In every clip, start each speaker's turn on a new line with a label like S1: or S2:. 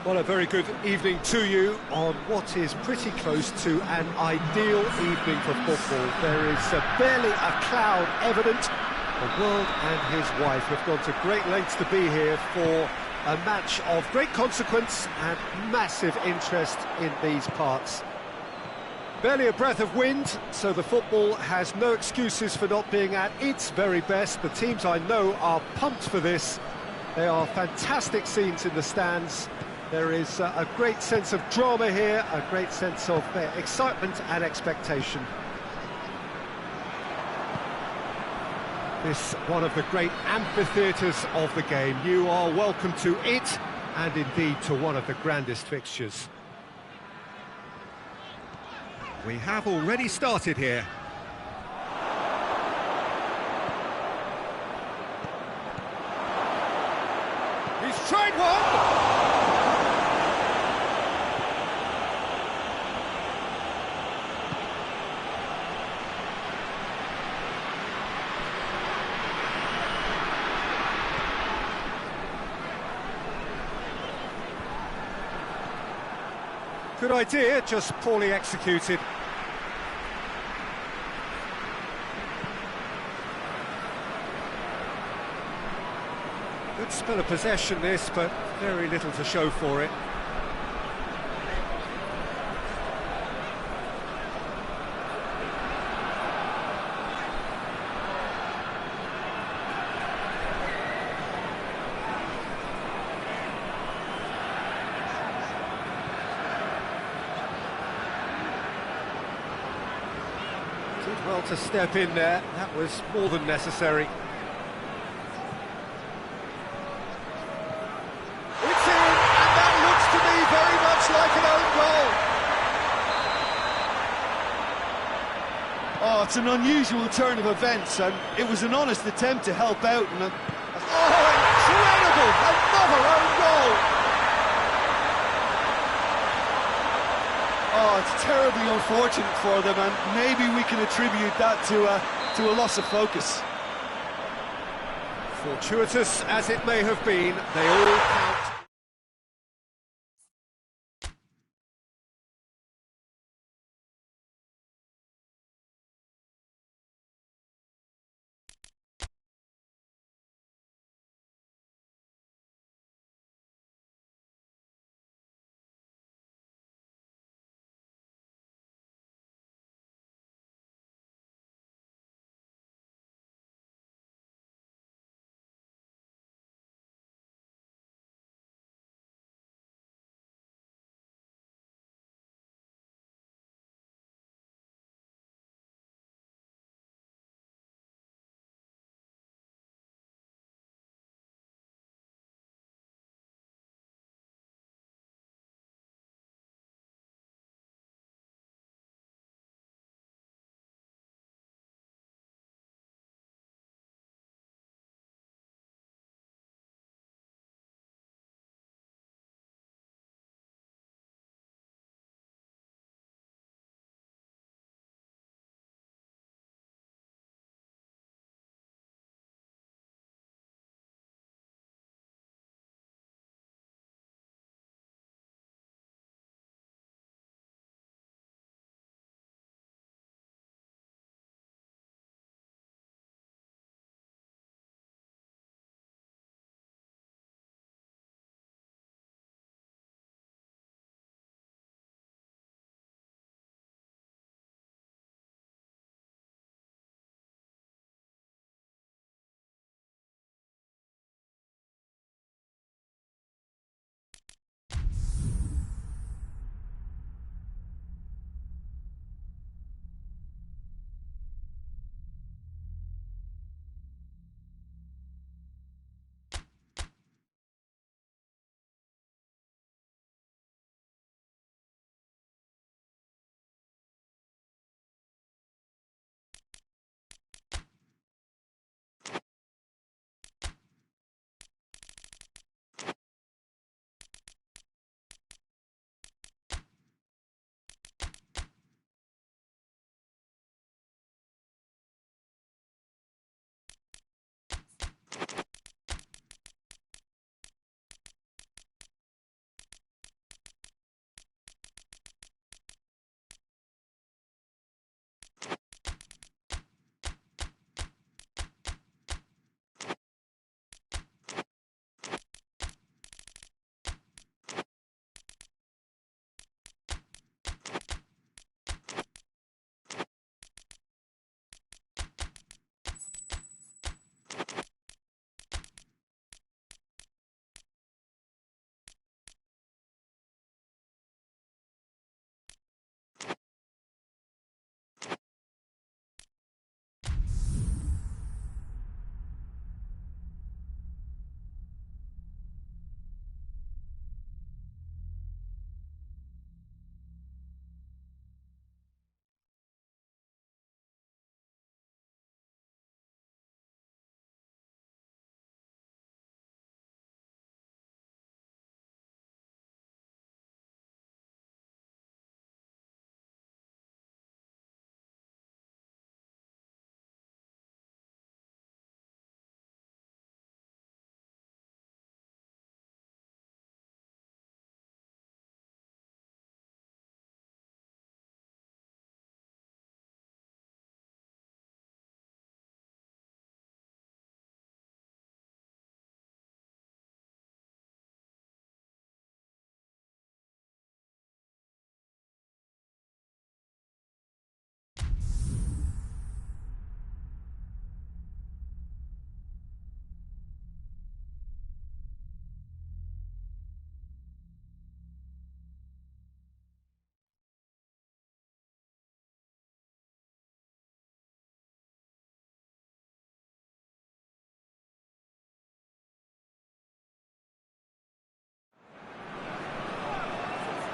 S1: Well, a very good evening to you on what is pretty close to an ideal evening for football. There is barely a cloud evident. The world and his wife have gone to great lengths to be here for a match of great consequence and massive interest in these parts. Barely a breath of wind, so the football has no excuses for not being at its very best. The teams I know are pumped for this. They are fantastic scenes in the stands. There is a great sense of drama here, a great sense of excitement and expectation. This one of the great amphitheatres of the game. You are welcome to it, and indeed to one of the grandest fixtures. We have already started here. He's tried one! Good idea, just poorly executed. Good spell of possession this, but very little to show for it. Did well to step in there, that was more than necessary. It's in, and that looks to me very much like an own goal.
S2: Oh, it's an unusual turn of events, and it was an honest attempt to help out. And
S1: incredible! Another own goal!
S2: oh, it's terribly unfortunate for them, and maybe we can attribute that to a loss of focus.
S1: Fortuitous as it may have been, they all count.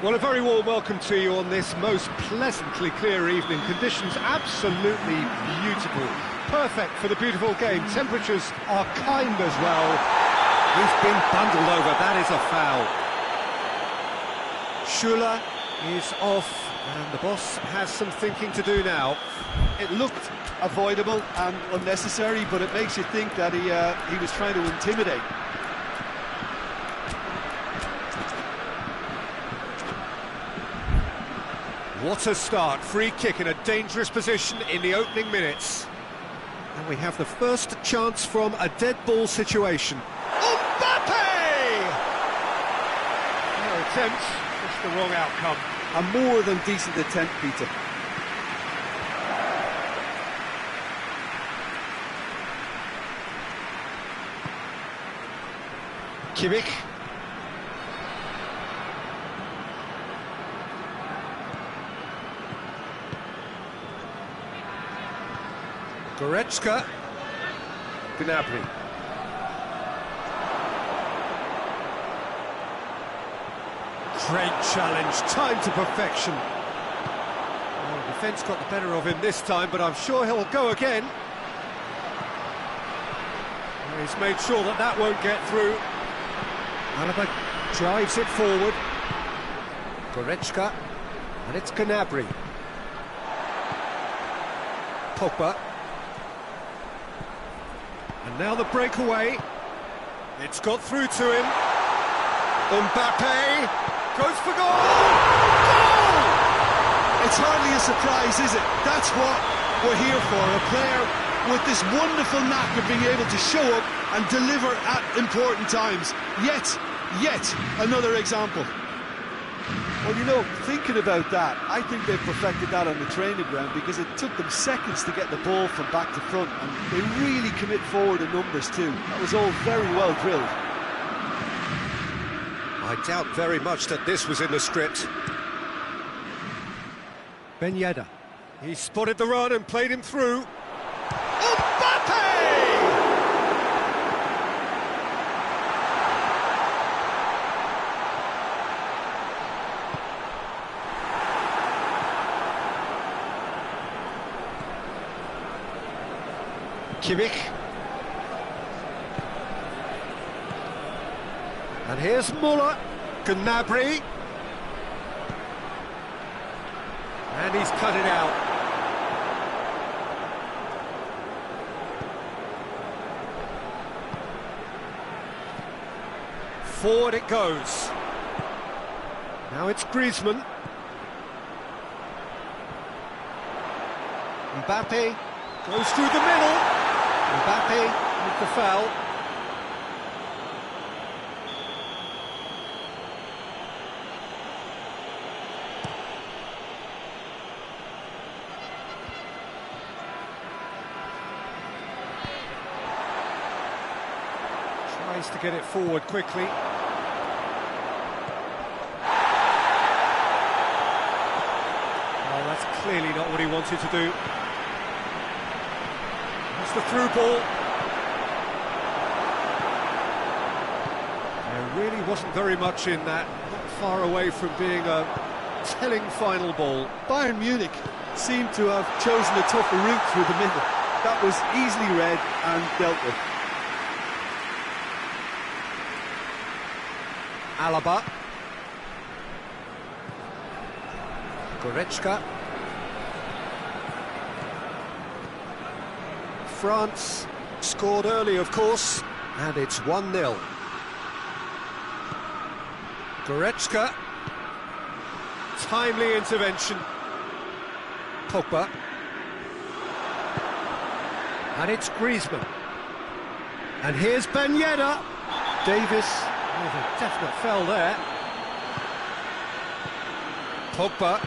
S1: Well, a very warm welcome to you on this most pleasantly clear evening. Conditions absolutely beautiful. Perfect for the beautiful game. Temperatures are kind as well. He's been bundled over. That is a foul. Schuler is off, and the boss has some thinking to do now.
S2: It looked avoidable and unnecessary, but it makes you think that he was trying to intimidate.
S1: What a start. Free kick in a dangerous position in the opening minutes. And we have the first chance from a dead ball situation. Mbappe! No attempt, just the wrong outcome.
S2: A more than decent attempt, Peter.
S1: Kimmich. Goretzka. Gnabry. Great challenge, time to perfection. Well, the defence got the better of him this time, but I'm sure he'll go again. Well, he's made sure that that won't get through. Alaba drives it forward. Goretzka, and it's Gnabry. Pogba. And now the breakaway. It's got through to him. Mbappe goes for goal! Goal!
S2: It's hardly a surprise, is it? That's what we're here for. A player with this wonderful knack of being able to show up and deliver at important times. Yet another example. Well, you know, thinking about that, I think they've perfected that on the training ground, because it took them seconds to get the ball from back to front, and they really commit forward in numbers too. That was all very well drilled.
S1: I doubt very much that this was in the script. Ben Yedder. He spotted the run and played him through. Mbappe! Kimmich. And here's Muller. Gnabry. And he's cut it out. Forward it goes. Now it's Griezmann. Mbappe goes through the middle. Mbappe with the foul. Tries to get it forward quickly. Oh, that's clearly not what he wanted to do. It's the through ball. There really wasn't very much in that, not far away from being a telling final ball.
S2: Bayern Munich seemed to have chosen a tougher route through the middle. That was easily read and dealt with.
S1: Alaba. Goretzka. France scored early, of course, and it's 1-0. Goretzka. Timely intervention. Pogba. And it's Griezmann. And here's Ben Yedder. Davis with a definite foul there. Pogba.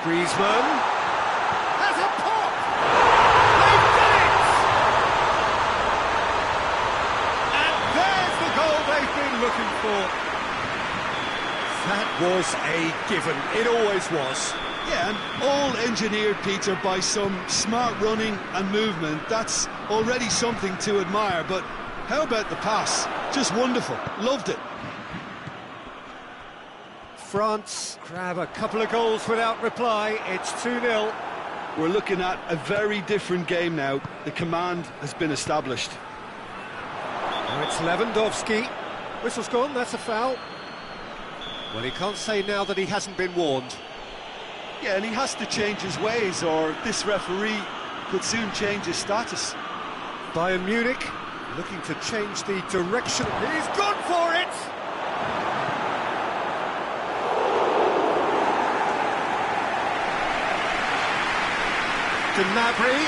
S1: Griezmann. Has a pop! They've done it! And there's the goal they've been looking for. That was a given. It always was.
S2: Yeah, and all engineered, Peter, by some smart running and movement. That's already something to admire, but how about the pass? Just wonderful. Loved it.
S1: France grab a couple of goals without reply. It's 2-0.
S2: We're looking at a very different game now. The command has been established.
S1: Now it's Lewandowski. Whistle's gone, that's a foul. Well, he can't say now that he hasn't been warned.
S2: Yeah, and he has to change his ways, or this referee could soon change his status.
S1: Bayern Munich looking to change the direction. He's gone for it! Gnabry,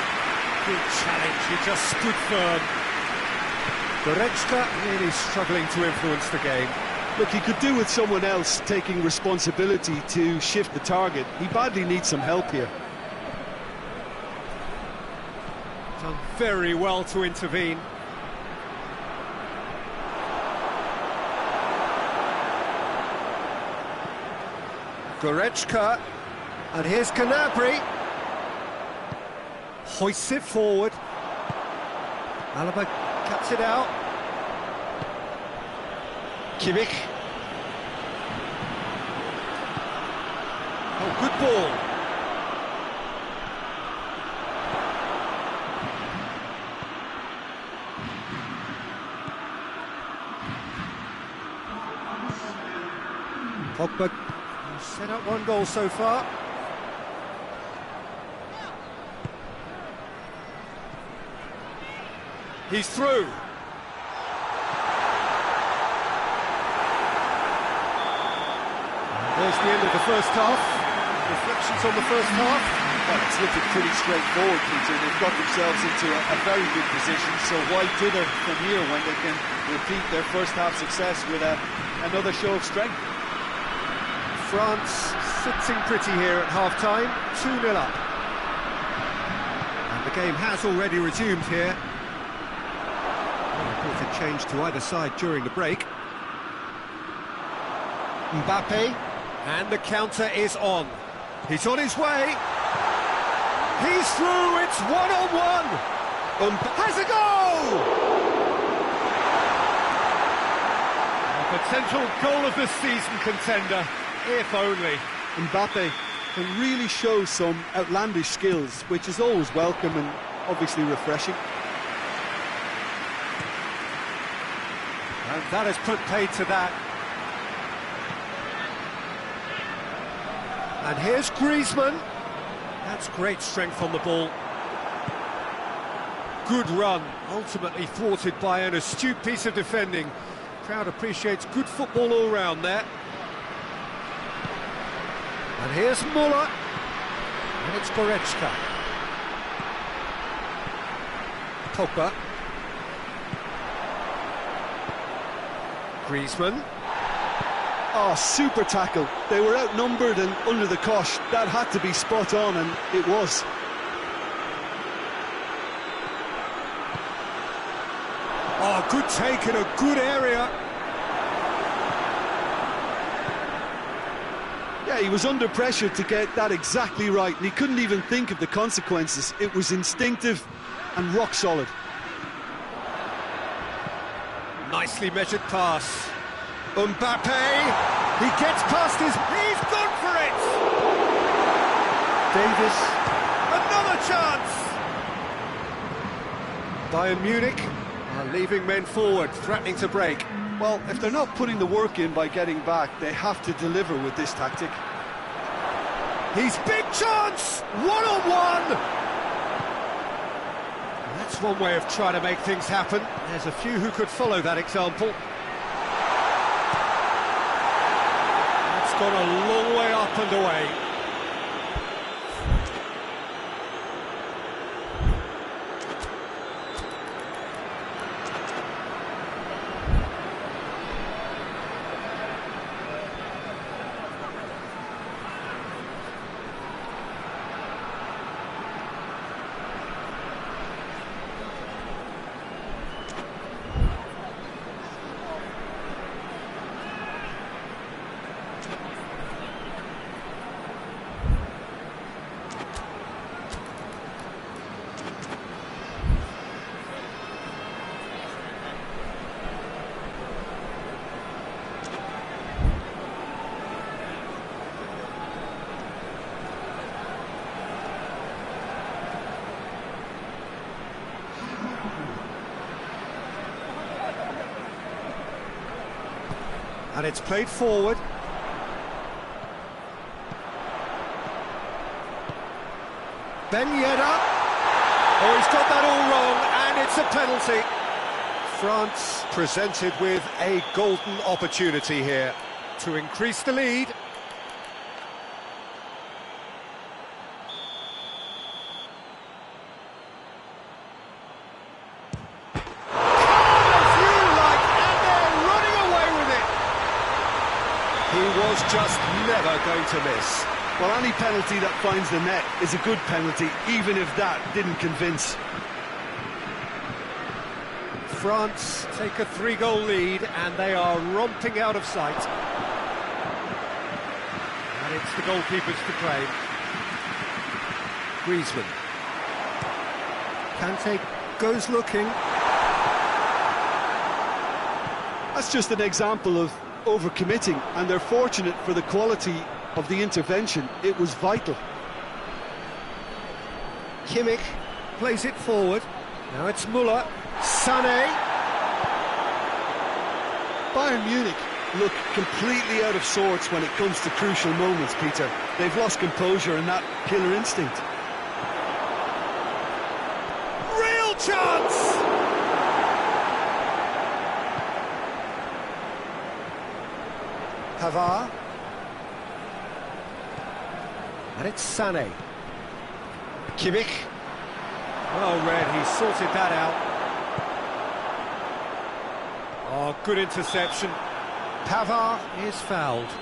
S1: good challenge, he just stood firm. Goretzka really struggling to influence the game.
S2: Look, he could do with someone else taking responsibility to shift the target. He badly needs some help here.
S1: Done very well to intervene. Goretzka, and here's Gnabry. Hoists it forward. Alaba cuts it out. Kimmich. Oh, good ball. Pogba set up one goal so far. He's through. There's the end of the first half. Reflections on the first half.
S2: Well, it's looking pretty straightforward, Peter. They've got themselves into a very good position, so why dither from here when they can repeat their first half success with another show of strength?
S1: France sitting pretty here at half-time, 2-0 up. And the game has already resumed here. Reported change to either side during the break. Mbappe, and the counter is on. He's on his way. He's through, it's one-on-one. Has a goal! A potential goal of the season contender, if only.
S2: Mbappe can really show some outlandish skills, which is always welcome and obviously refreshing.
S1: And that has put paid to that. And here's Griezmann. That's great strength on the ball. Good run, ultimately thwarted by an astute piece of defending. Crowd appreciates good football all round there. And here's Müller. And it's Goretzka. Pogba. Griezmann.
S2: Oh, super tackle. They were outnumbered and under the cosh. That had to be spot on, and it was.
S1: Oh, good take in a good area.
S2: Yeah, he was under pressure to get that exactly right, and he couldn't even think of the consequences. It was instinctive and rock solid.
S1: Nicely measured pass. Mbappe, he gets past he's gone for it! Davis, another chance! Bayern Munich are leaving men forward, threatening to break.
S2: Well, if they're not putting the work in by getting back, they have to deliver with this tactic.
S1: He's big chance! One-on-one! That's one way of trying to make things happen. There's a few who could follow that example. Gone a long way up and away. And it's played forward. Ben Yedder. Oh, he's got that all wrong, and it's a penalty. France presented with a golden opportunity here to increase the lead. He was just never going to miss.
S2: Well, any penalty that finds the net is a good penalty, even if that didn't convince.
S1: France take a 3-goal lead, and they are romping out of sight. And it's the goalkeepers to claim. Griezmann. Kante goes looking.
S2: That's just an example of overcommitting, and they're fortunate for the quality of the intervention. It was vital.
S1: Kimmich plays it forward. Now it's Müller. Sané.
S2: Bayern Munich look completely out of sorts when it comes to crucial moments, Peter. They've lost composure and that killer instinct.
S1: Real chance! Pavard. And it's Sané. Kimmich. Well read, he sorted that out. Oh, good interception. Pavard is fouled.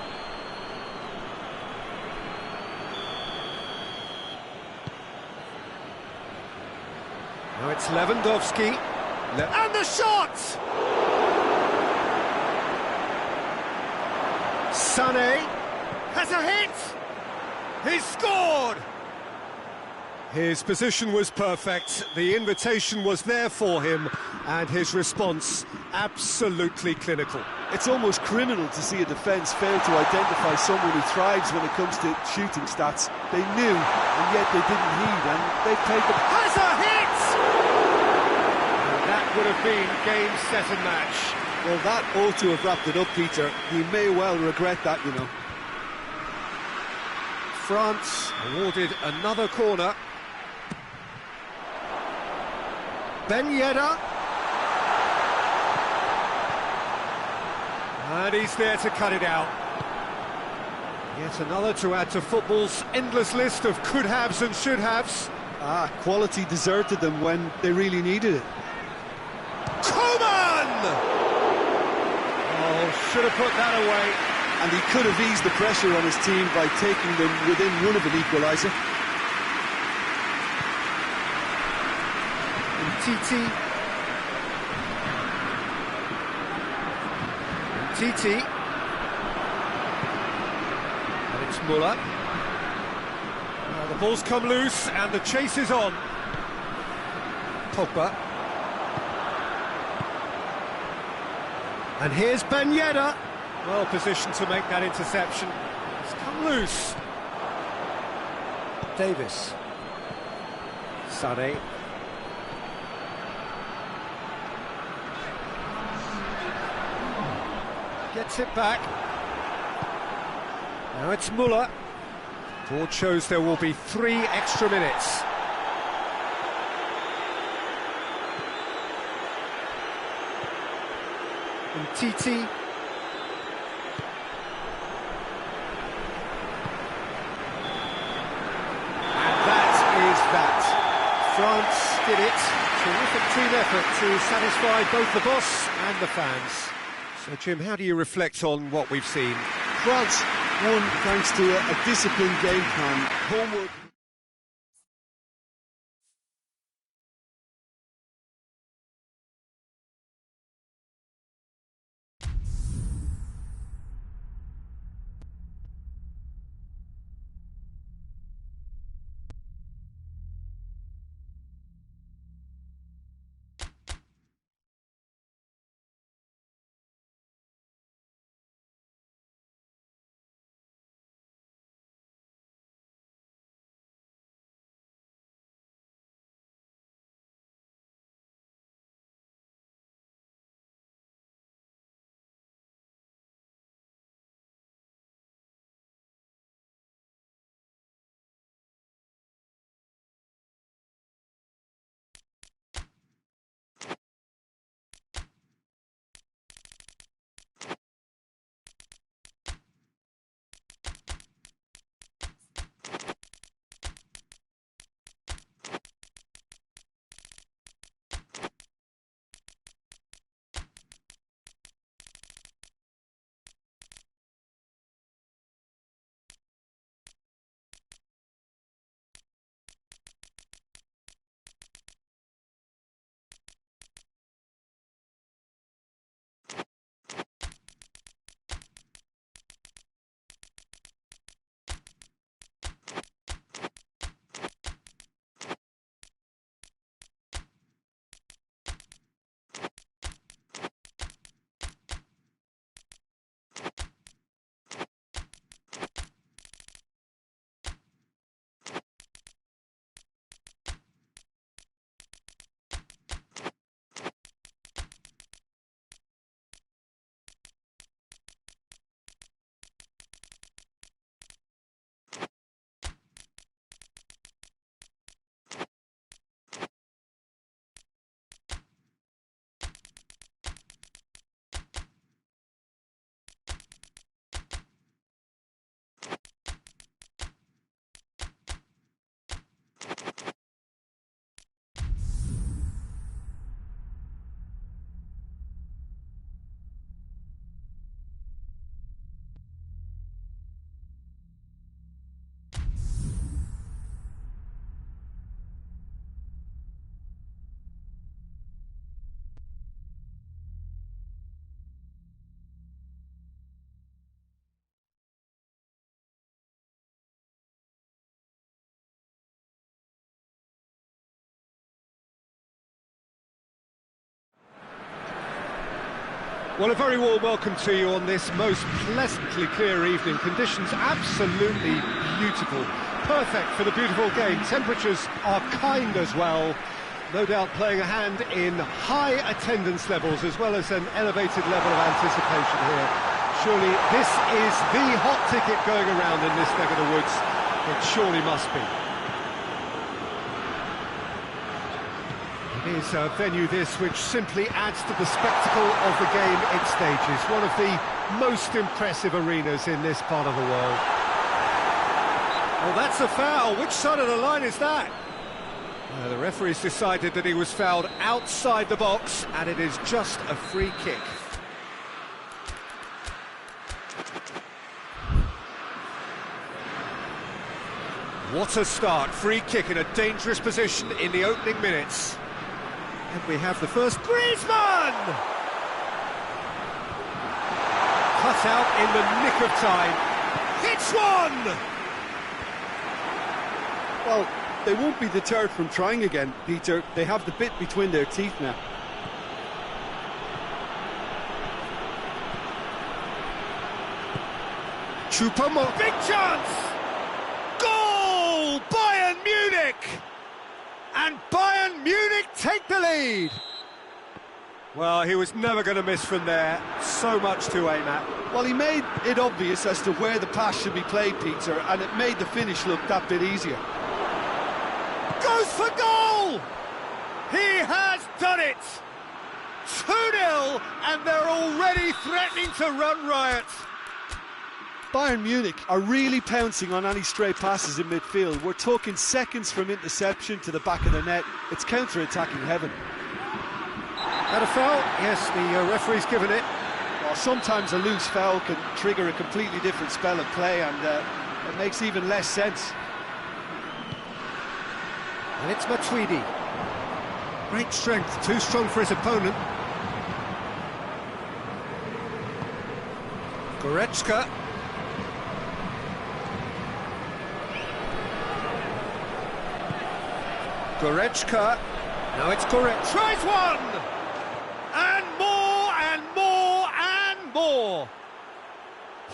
S1: Now it's Lewandowski. And the shot! Sané has a hit! He's scored! His position was perfect, the invitation was there for him, and his response absolutely clinical.
S2: It's almost criminal to see a defence fail to identify someone who thrives when it comes to shooting stats. They knew, and yet they didn't heed, and they played the...
S1: Has a hit! And that would have been game, set and match.
S2: Well, that ought to have wrapped it up, Peter. He may well regret that, you know.
S1: France awarded another corner. Ben Yedder. And he's there to cut it out. Yet another to add to football's endless list of could-haves and should-haves.
S2: Quality deserted them when they really needed it.
S1: Coman! Oh, should have put that away.
S2: And he could have eased the pressure on his team by taking them within one of an equaliser.
S1: Titi. And it's Müller. Now the ball's come loose and the chase is on. Pogba. And here's Ben Yedder. Well positioned to make that interception. It's come loose. Davis. Sané. Gets it back. Now it's Müller. Board shows there will be 3 extra minutes. And Titi. And that is that. France did it. Terrific team effort to satisfy both the boss and the fans. So, Jim, how do you reflect on what we've seen?
S2: France won thanks to a disciplined game plan, homework.
S1: Well, a very warm welcome to you on this most pleasantly clear evening. Conditions absolutely beautiful. Perfect for the beautiful game. Temperatures are kind as well. No doubt playing a hand in high attendance levels as well as an elevated level of anticipation here. Surely this is the hot ticket going around in this neck of the woods. It surely must be. It is a venue this which simply adds to the spectacle of the game it stages. One of the most impressive arenas in this part of the world. Oh, that's a foul. Which side of the line is that? The referee's decided that he was fouled outside the box, and it is just a free kick. What a start. Free kick in a dangerous position in the opening minutes. And we have the first Griezmann! Cut out in the nick of time. Hits one!
S2: Well, they won't be deterred from trying again, Peter. They have the bit between their teeth now.
S1: Choupo-Moting, big chance! Goal! Bayern Munich! And Bayern Munich take the lead! Well, he was never going to miss from there. So much to aim at.
S2: Well, he made it obvious as to where the pass should be played, Peter, and it made the finish look that bit easier.
S1: Goes for goal! He has done it! 2-0, and they're already threatening to run riot.
S2: Bayern Munich are really pouncing on any stray passes in midfield. We're talking seconds from interception to the back of the net. It's counter-attacking heaven.
S1: That a foul? Yes, the referee's given it.
S2: Well, sometimes a loose foul can trigger a completely different spell of play, and it makes even less sense.
S1: And it's Matuidi. Great strength, too strong for his opponent. Goretzka. Goretzka. Now it's Goretzka. Tries one! And more, and more, and more!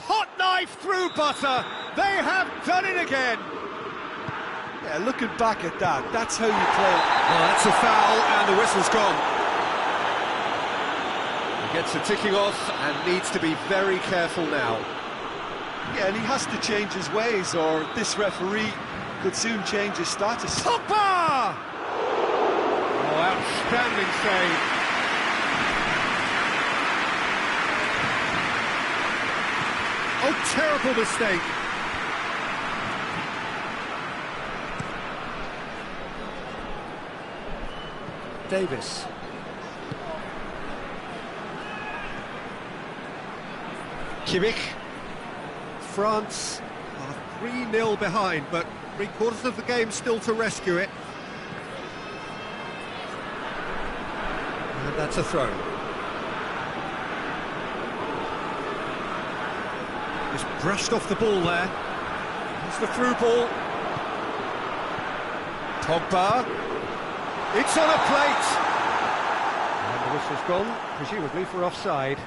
S1: Hot knife through butter. They have done it again.
S2: Yeah, looking back at that, that's how you play.
S1: Well, that's a foul, and the whistle's gone. He gets the ticking off and needs to be very careful now.
S2: Yeah, and he has to change his ways, or this referee could soon change his status.
S1: Pogba! Oh, outstanding save. Oh, terrible mistake. Davis. Kimmich. France are 3-0 behind, but 3/4 of the game still to rescue it. And that's a throw. Just brushed off the ball there. It's the through ball. Pogba. It's on a plate! And the whistle's gone, presumably for offside.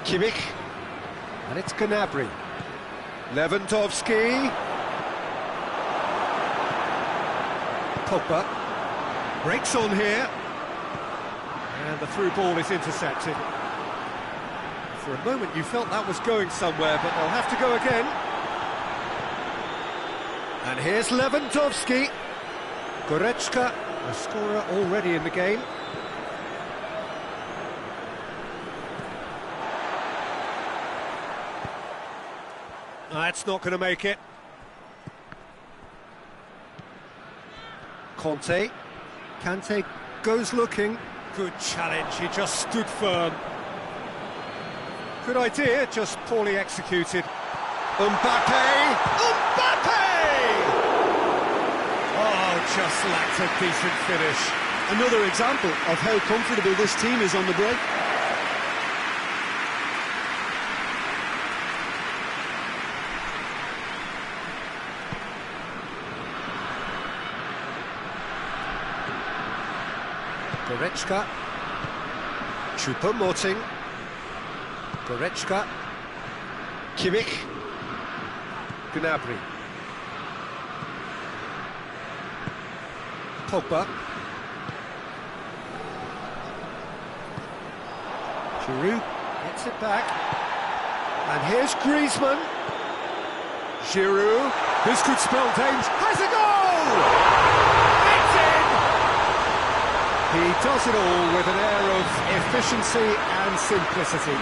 S1: Kimmich. And it's Gnabry. Lewandowski. Pogba. Breaks on here. And the through ball is intercepted. For a moment you felt that was going somewhere, but they'll have to go again. And here's Lewandowski. Goretzka, a scorer already in the game. That's not going to make it. Kante goes looking. Good challenge, he just stood firm. Good idea, just poorly executed. Mbappe! Oh, just lacked a decent finish.
S2: Another example of how comfortable this team is on the break.
S1: Goretzka. Choupo-Moting. Goretzka. Kimmich. Gnabry. Pogba. Giroud gets it back. And here's Griezmann. Giroud. This could spell danger. Has a goal! It's in! He does it all with an air of efficiency and simplicity.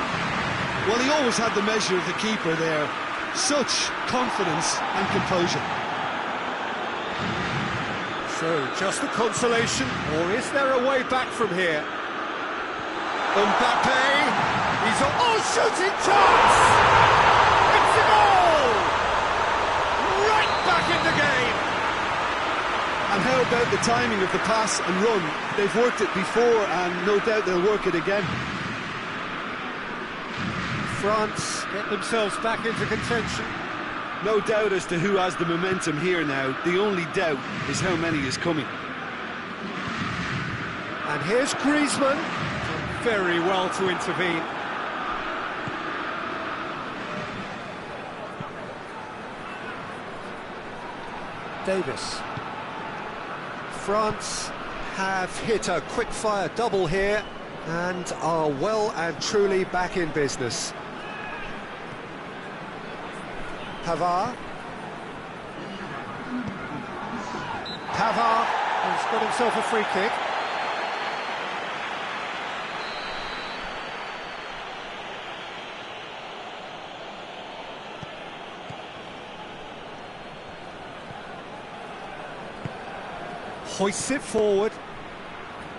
S2: Well, he always had the measure of the keeper there. Such confidence and composure.
S1: So, just a consolation, or is there a way back from here? Mbappe, he's a shooting chance! It's a goal! Right back in the game!
S2: And how about the timing of the pass and run? They've worked it before and no doubt they'll work it again.
S1: France get themselves back into contention.
S2: No doubt as to who has the momentum here now. The only doubt is how many is coming.
S1: And here's Griezmann. Very well to intervene. Davis. France have hit a quick-fire double here and are well and truly back in business. Pavard. Pavard has got himself a free kick. Hoists it forward,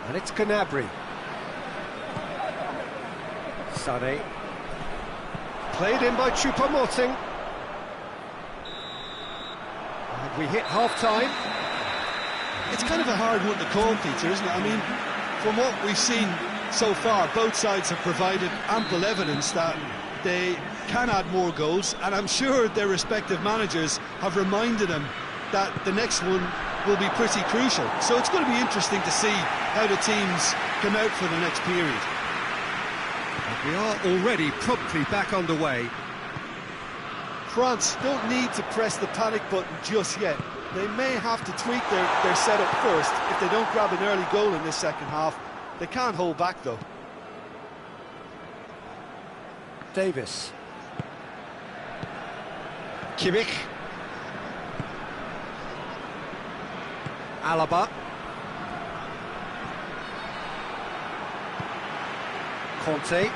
S1: and it's Gnabry. Sané. Played in by Choupo-Moting. And we hit half-time.
S2: It's kind of a hard one to call, Peter, isn't it? I mean, from what we've seen so far, both sides have provided ample evidence that they can add more goals, and I'm sure their respective managers have reminded them that the next one will be pretty crucial. So it's going to be interesting to see how the teams come out for the next period.
S1: And we are already promptly back underway.
S2: France don't need to press the panic button just yet. They may have to tweak their setup first if they don't grab an early goal in this second half. They can't hold back though.
S1: Davis. Kimmich. Alaba. Conte.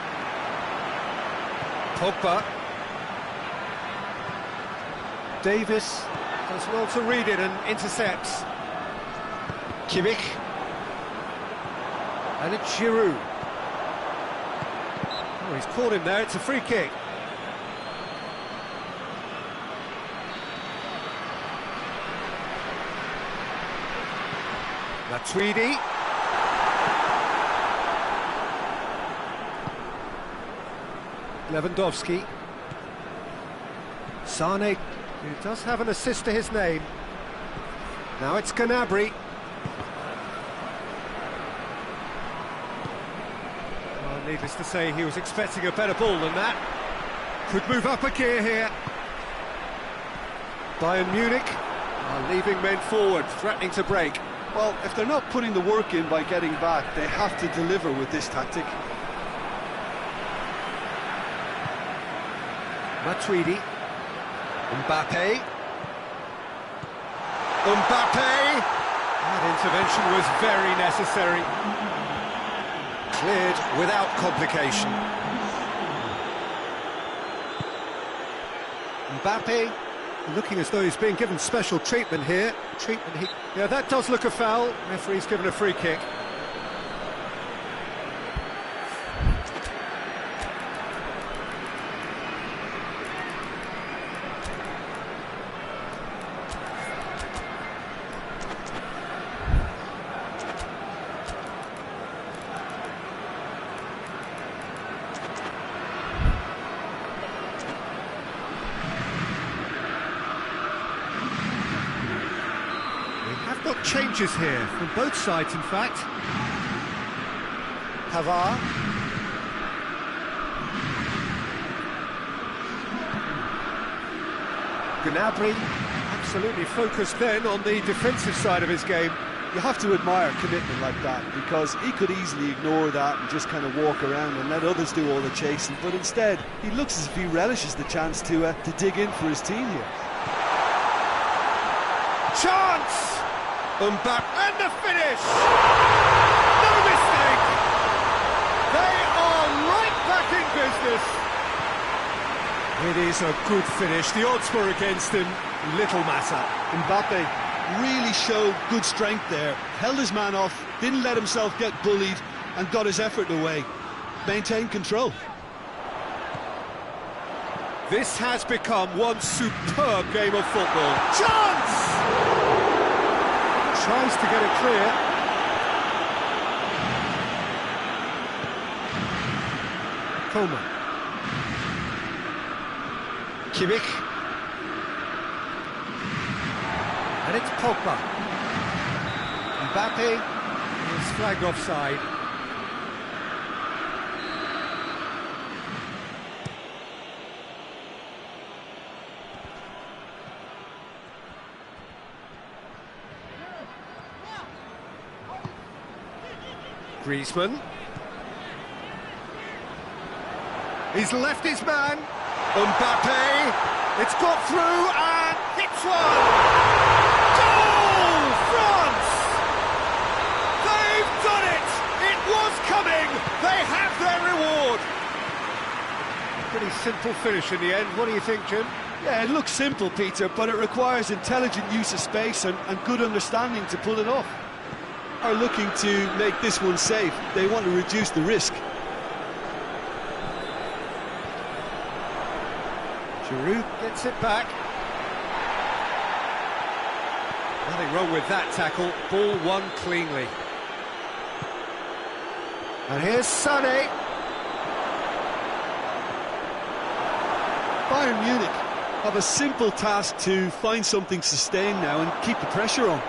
S1: Pogba. Davis does well to read it and intercepts. Kimmich. And it's Giroud. Oh, he's caught him there, it's a free kick. Matuidi. Lewandowski. Sané, who does have an assist to his name. Now it's Gnabry. Well, needless to say, he was expecting a better ball than that. Could move up a gear here. Bayern Munich are leaving men forward, threatening to break.
S2: Well, if they're not putting the work in by getting back, they have to deliver with this tactic.
S1: Matuidi. Mbappe. Mbappe! That intervention was very necessary. Cleared without complication. Mbappe looking as though he's being given special treatment here. Yeah, that does look a foul. Referee's given a free kick. Got changes here from both sides, in fact. Pavard. Gnabry, absolutely focused then on the defensive side of his game.
S2: You have to admire commitment like that, because he could easily ignore that and just kind of walk around and let others do all the chasing, but instead he looks as if he relishes the chance to dig in for his team here.
S1: Chance! Mbappe, and the finish! No mistake! They are right back in business! It is a good finish. The odds were against him. Little matter.
S2: Mbappe really showed good strength there. Held his man off, didn't let himself get bullied, and got his effort away. Maintained control.
S1: This has become one superb game of football. Chance! Tries to get it clear. Coleman. Kimmich. And it's Pogba. Mbappe is flagged offside. Griezmann. He's left his man. Mbappe. It's got through and hits one. Goal! France! They've done it! It was coming! They have their reward! Pretty simple finish in the end. What do you think, Jim?
S2: Yeah, it looks simple, Peter, but it requires intelligent use of space and good understanding to pull it off. Are looking to make this one safe. They want to reduce the risk.
S1: Giroud gets it back. Nothing wrong with that tackle. Ball won cleanly. And here's Sané.
S2: Bayern Munich have a simple task to find something sustained now and keep the pressure on.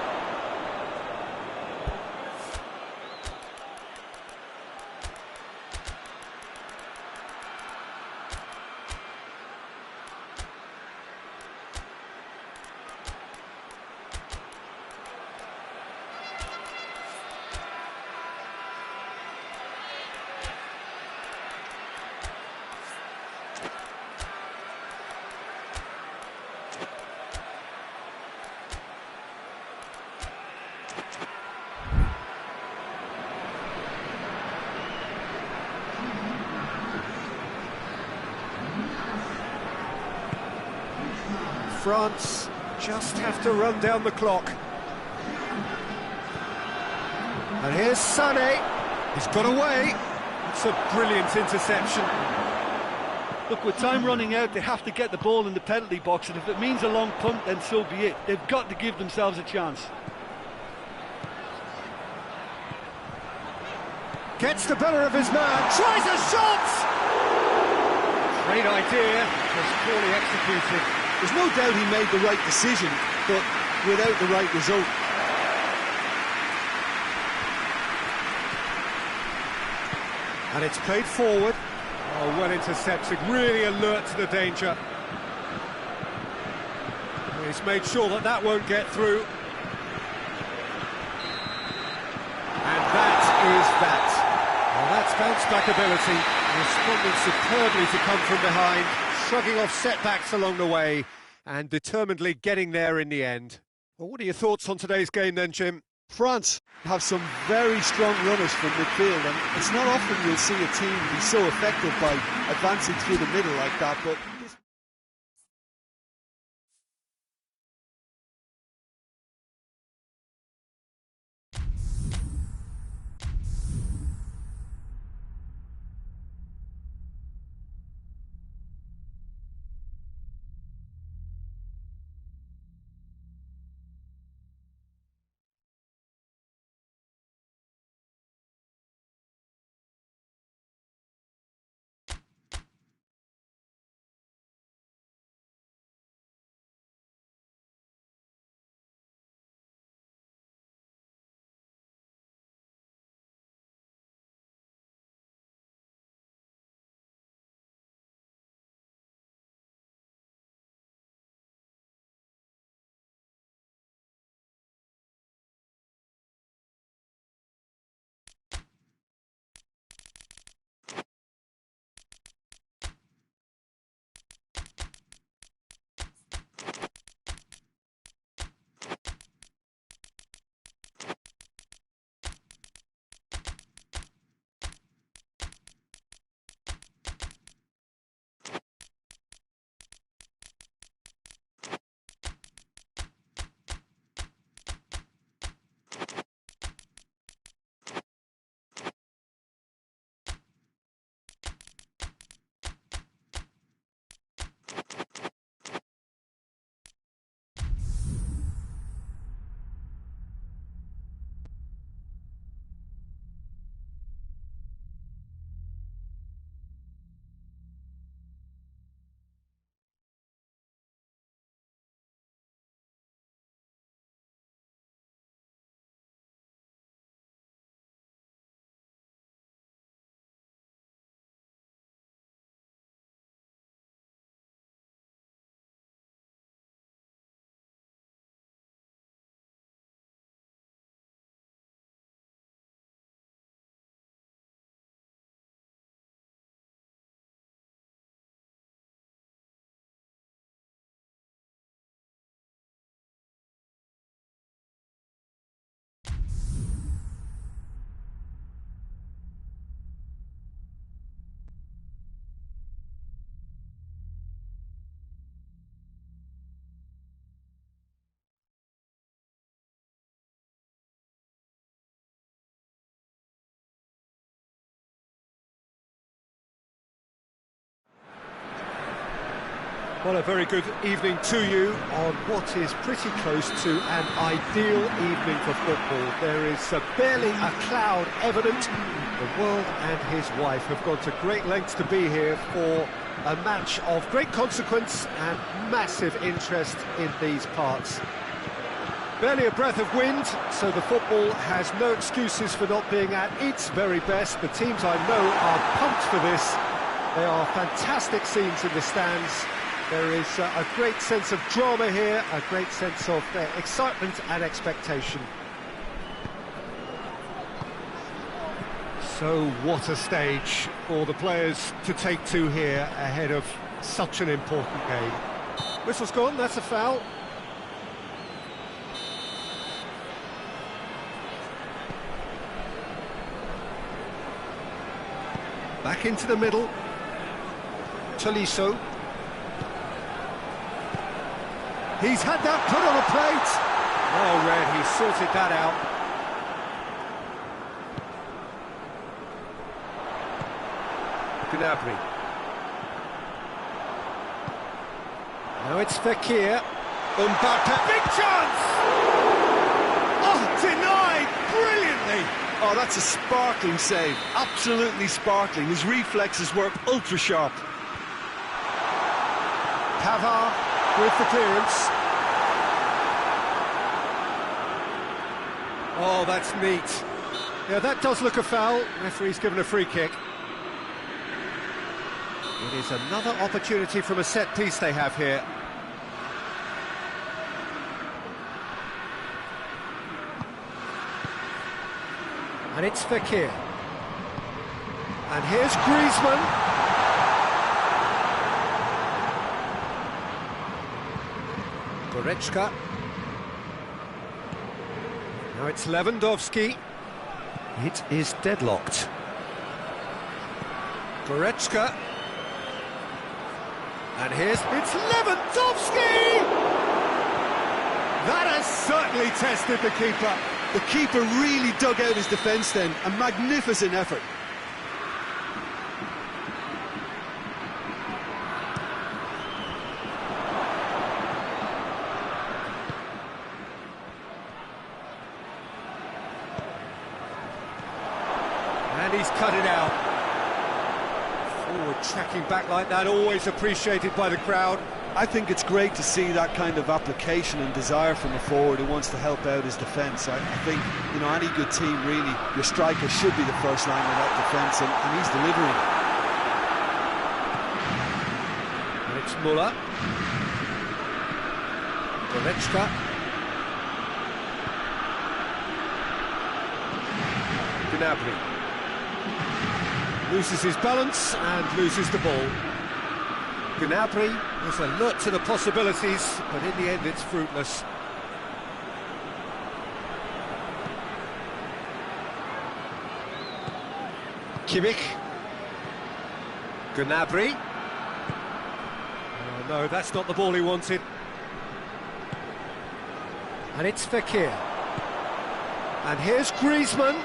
S1: France just have to run down the clock. And here's Sané. He's got away. It's a brilliant interception.
S2: Look, with time running out, they have to get the ball in the penalty box, and if it means a long punt, then so be it. They've got to give themselves a chance.
S1: Gets the better of his man. Tries a shot! Great idea. Was poorly executed.
S2: There's no doubt he made the right decision, but without the right result.
S1: And it's played forward. Oh, well intercepted, really alert to the danger. He's made sure that that won't get through. And that is that. Well, that's bounce back ability. Responding superbly to come from behind, shrugging off setbacks along the way, and determinedly getting there in the end. Well, what are your thoughts on today's game then, Jim?
S2: France have some very strong runners from midfield, and it's not often you'll see a team be so effective by advancing through the middle like that, but
S1: Well, a very good evening to you on what is pretty close to an ideal evening for football. There is barely a cloud evident. The world and his wife have gone to great lengths to be here for a match of great consequence and massive interest in these parts. Barely a breath of wind, so the football has no excuses for not being at its very best. The teams I know are pumped for this. There are fantastic scenes in the stands. There is a great sense of drama here, a great sense of excitement and expectation. So what a stage for the players to take to here ahead of such an important game. Whistle's gone, that's a foul. Back into the middle. Tolisso. He's had that put on a plate. Oh, Red, he's sorted that out. Gnabry. Now it's Fekir. Mbappe. Big chance! Oh, denied brilliantly.
S2: Oh, that's a sparkling save. Absolutely sparkling. His reflexes work ultra sharp.
S1: Pavard with the clearance. Oh, that's neat. Yeah, that does look a foul. Referee's given a free kick. It is another opportunity from a set piece they have here. And it's Fekir. And here's Griezmann. Goretzka. Now it's Lewandowski. It is deadlocked. Goretzka. And it's Lewandowski! That has certainly tested the keeper.
S2: The keeper really dug out his defence then. A magnificent effort.
S1: And he's cut it out. Forward tracking back like that, always appreciated by the crowd.
S2: I think it's great to see that kind of application and desire from a forward who wants to help out his defence. I think, you know, any good team, really, your striker should be the first line of that defence, and he's delivering.
S1: And it's Muller. Goretzka. Gnabry. Loses his balance and loses the ball. Gnabry is alert to the possibilities, but in the end it's fruitless. Kimmich. Gnabry. Oh no, that's not the ball he wanted. And it's Fekir. And here's Griezmann.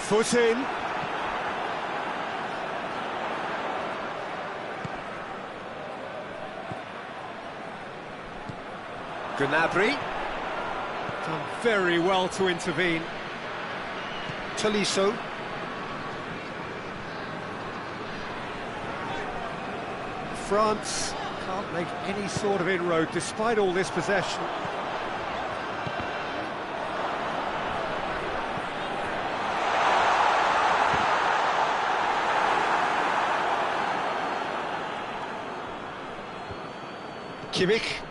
S1: Foot in. Gnabry. Done very well to intervene. Tolisso. France can't make any sort of inroad despite all this possession. Kimmich.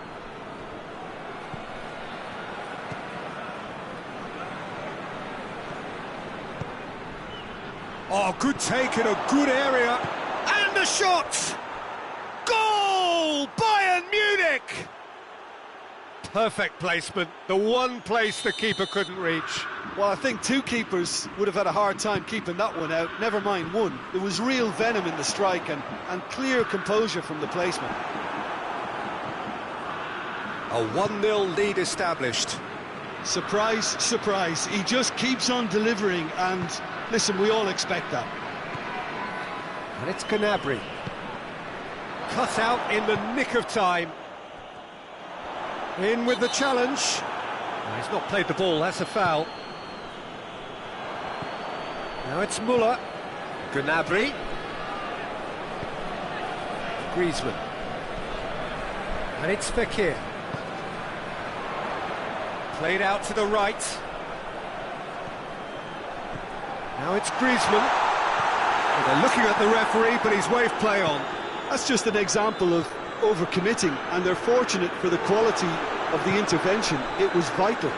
S1: Oh, good take in a good area. And the shot! Goal! Bayern Munich! Perfect placement, the one place the keeper couldn't reach.
S2: Well, I think two keepers would have had a hard time keeping that one out, never mind one. There was real venom in the strike and clear composure from the placement.
S1: A 1-0 lead established.
S2: Surprise, surprise. He just keeps on delivering, and listen, we all expect that.
S1: And it's Gnabry. Cut out in the nick of time. In with the challenge. No, he's not played the ball, that's a foul. Now it's Muller. Gnabry. Griezmann. And it's Fekir. Played out to the right. Now it's Griezmann. Well, they're looking at the referee, but he's waved play on.
S2: That's just an example of overcommitting, and they're fortunate for the quality of the intervention. It was vital.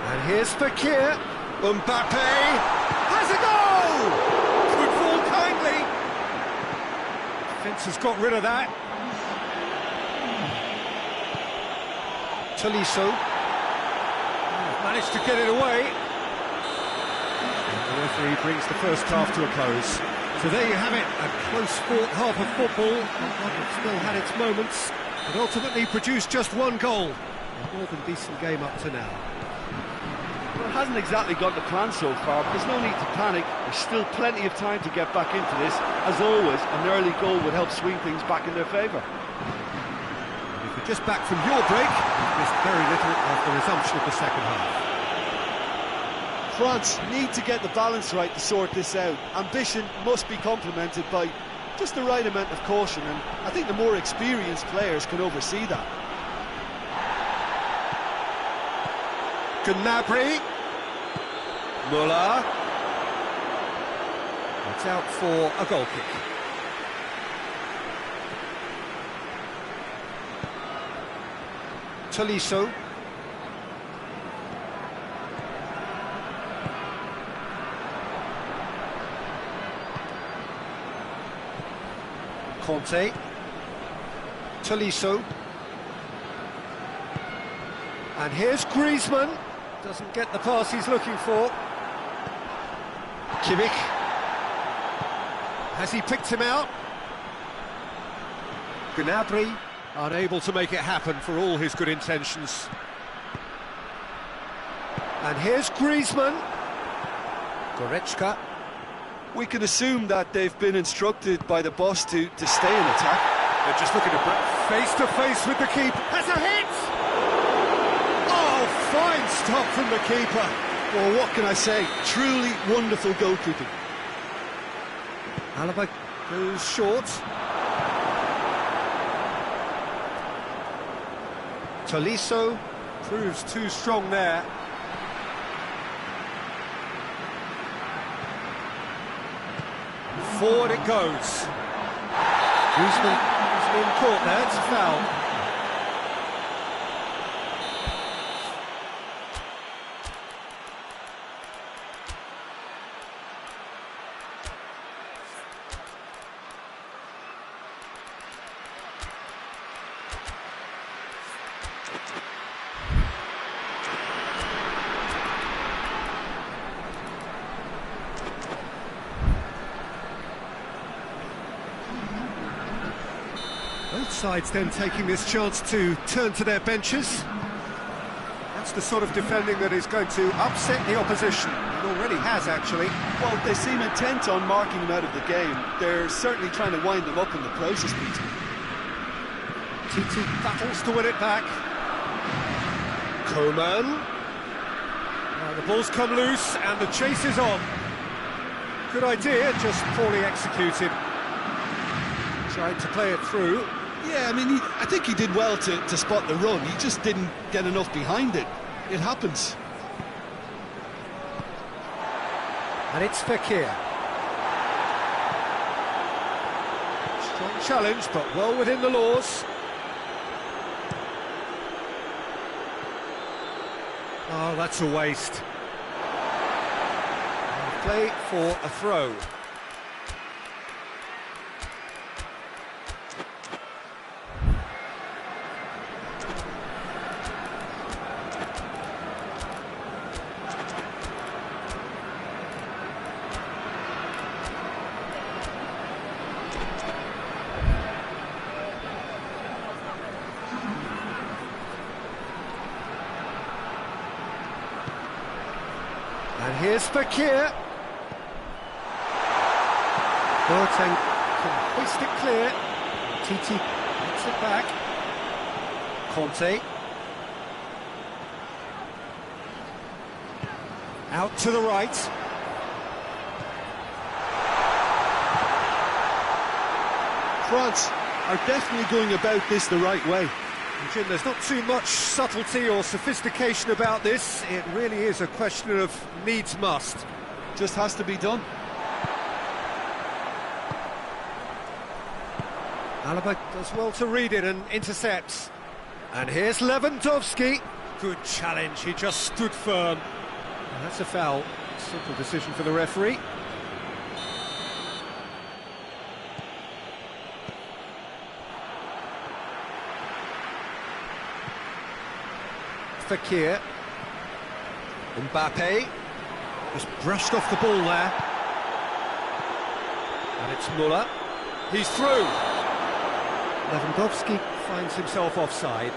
S1: And here's Fekir. Mbappe has a goal! Could fall kindly. Defence has got rid of that. Tolisso managed to get it away. And the referee brings the first half to a close. So there you have it, a close-fought half of football. One that still had its moments, but ultimately produced just one goal. A more than decent game up to now.
S2: Well, it hasn't exactly got the plan so far, but there's no need to panic. There's still plenty of time to get back into this. As always, an early goal would help swing things back in their favour.
S1: If you're just back from your break, you've missed very little of the resumption of the second half.
S2: France need to get the balance right to sort this out. Ambition must be complemented by just the right amount of caution, and I think the more experienced players can oversee that.
S1: Gnabry. Muller. It's out for a goal kick. Tolisso. Conte. Tolisso. And here's Griezmann. Doesn't get the pass he's looking for. Kimmich. Has he picked him out? Gnabry unable to make it happen for all his good intentions. And here's Griezmann. Goretzka.
S2: We can assume that they've been instructed by the boss to stay in attack.
S1: They're just looking to face to face with the keeper. Has a hit! Oh, fine stop from the keeper.
S2: Well, what can I say? Truly wonderful goalkeeping.
S1: Alaba goes short. Tolisso proves too strong there. Forward it goes. Griezmann has been caught there, it's a foul. Both sides then taking this chance to turn to their benches. That's the sort of defending that is going to upset the opposition. It already has, actually.
S2: Well, they seem intent on marking him out of the game. They're certainly trying to wind him up in the process, Peter.
S1: TT battles to win it back. Coman. Now the ball's come loose and the chase is on. Good idea, just poorly executed. Tried to play it through.
S2: Yeah, I mean, I think he did well to spot the run. He just didn't get enough behind it. It happens.
S1: And it's Fekir. Strong challenge, but well within the laws. Oh, that's a waste. Play for a throw. And here's Fakir. Boateng can hoist it clear. Titi gets it back. Conte. Out to the right.
S2: France are definitely going about this the right way.
S1: And Jim, there's not too much subtlety or sophistication about this. It really is a question of needs must.
S2: Just has to be done.
S1: Alaba does well to read it and intercepts. And here's Lewandowski. Good challenge, he just stood firm. And that's a foul. Simple decision for the referee. Fakir. Mbappe. Just brushed off the ball there. And it's Muller. He's through. Lewandowski finds himself offside.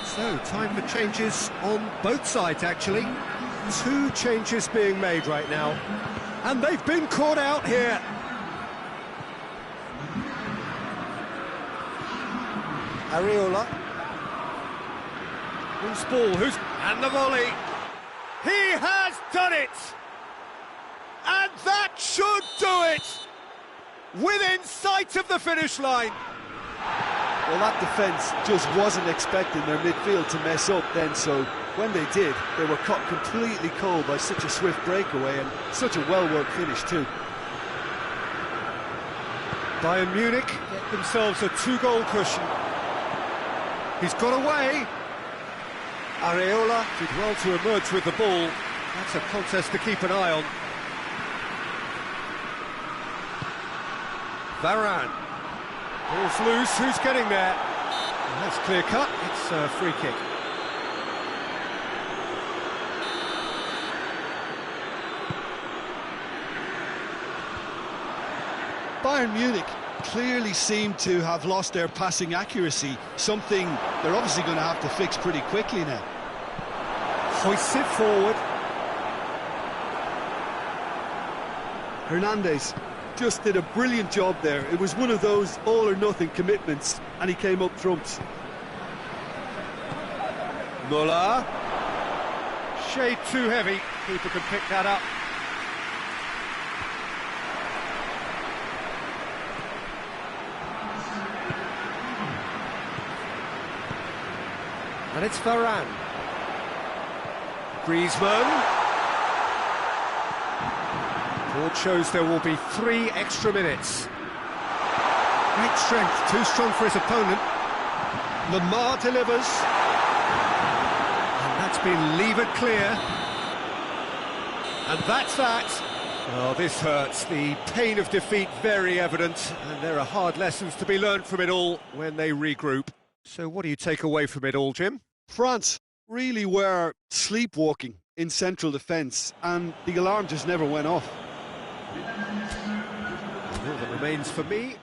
S1: So, time for changes on both sides, actually. 2 changes being made right now. And they've been caught out here. Areola. Who's ball? Who's... And the volley. He has done it! And that should do it! Within sight of the finish line.
S2: Well, that defence just wasn't expecting their midfield to mess up then, so when they did, they were caught completely cold by such a swift breakaway and such a well-worked finish too.
S1: Bayern Munich get themselves a 2-goal cushion. He's got away. Areola did well to emerge with the ball. That's a contest to keep an eye on. Varane. Ball's loose, who's getting there? And that's clear cut, it's a free kick.
S2: Bayern Munich clearly seem to have lost their passing accuracy, something they're obviously going to have to fix pretty quickly now.
S1: Hoists it forward.
S2: Hernandez just did a brilliant job there. It was one of those all-or-nothing commitments, and he came up trumps.
S1: Muller. Shade too heavy. Keeper can pick that up. And it's Varane. Griezmann. Board shows there will be 3 extra minutes. Great strength, too strong for his opponent. Lamar delivers. And that's been levered clear. And that's that. Oh, this hurts. The pain of defeat very evident, and there are hard lessons to be learned from it all when they regroup. So what do you take away from it all, Jim?
S2: France really were sleepwalking in central defence, and the alarm just never went off.
S1: All that remains for me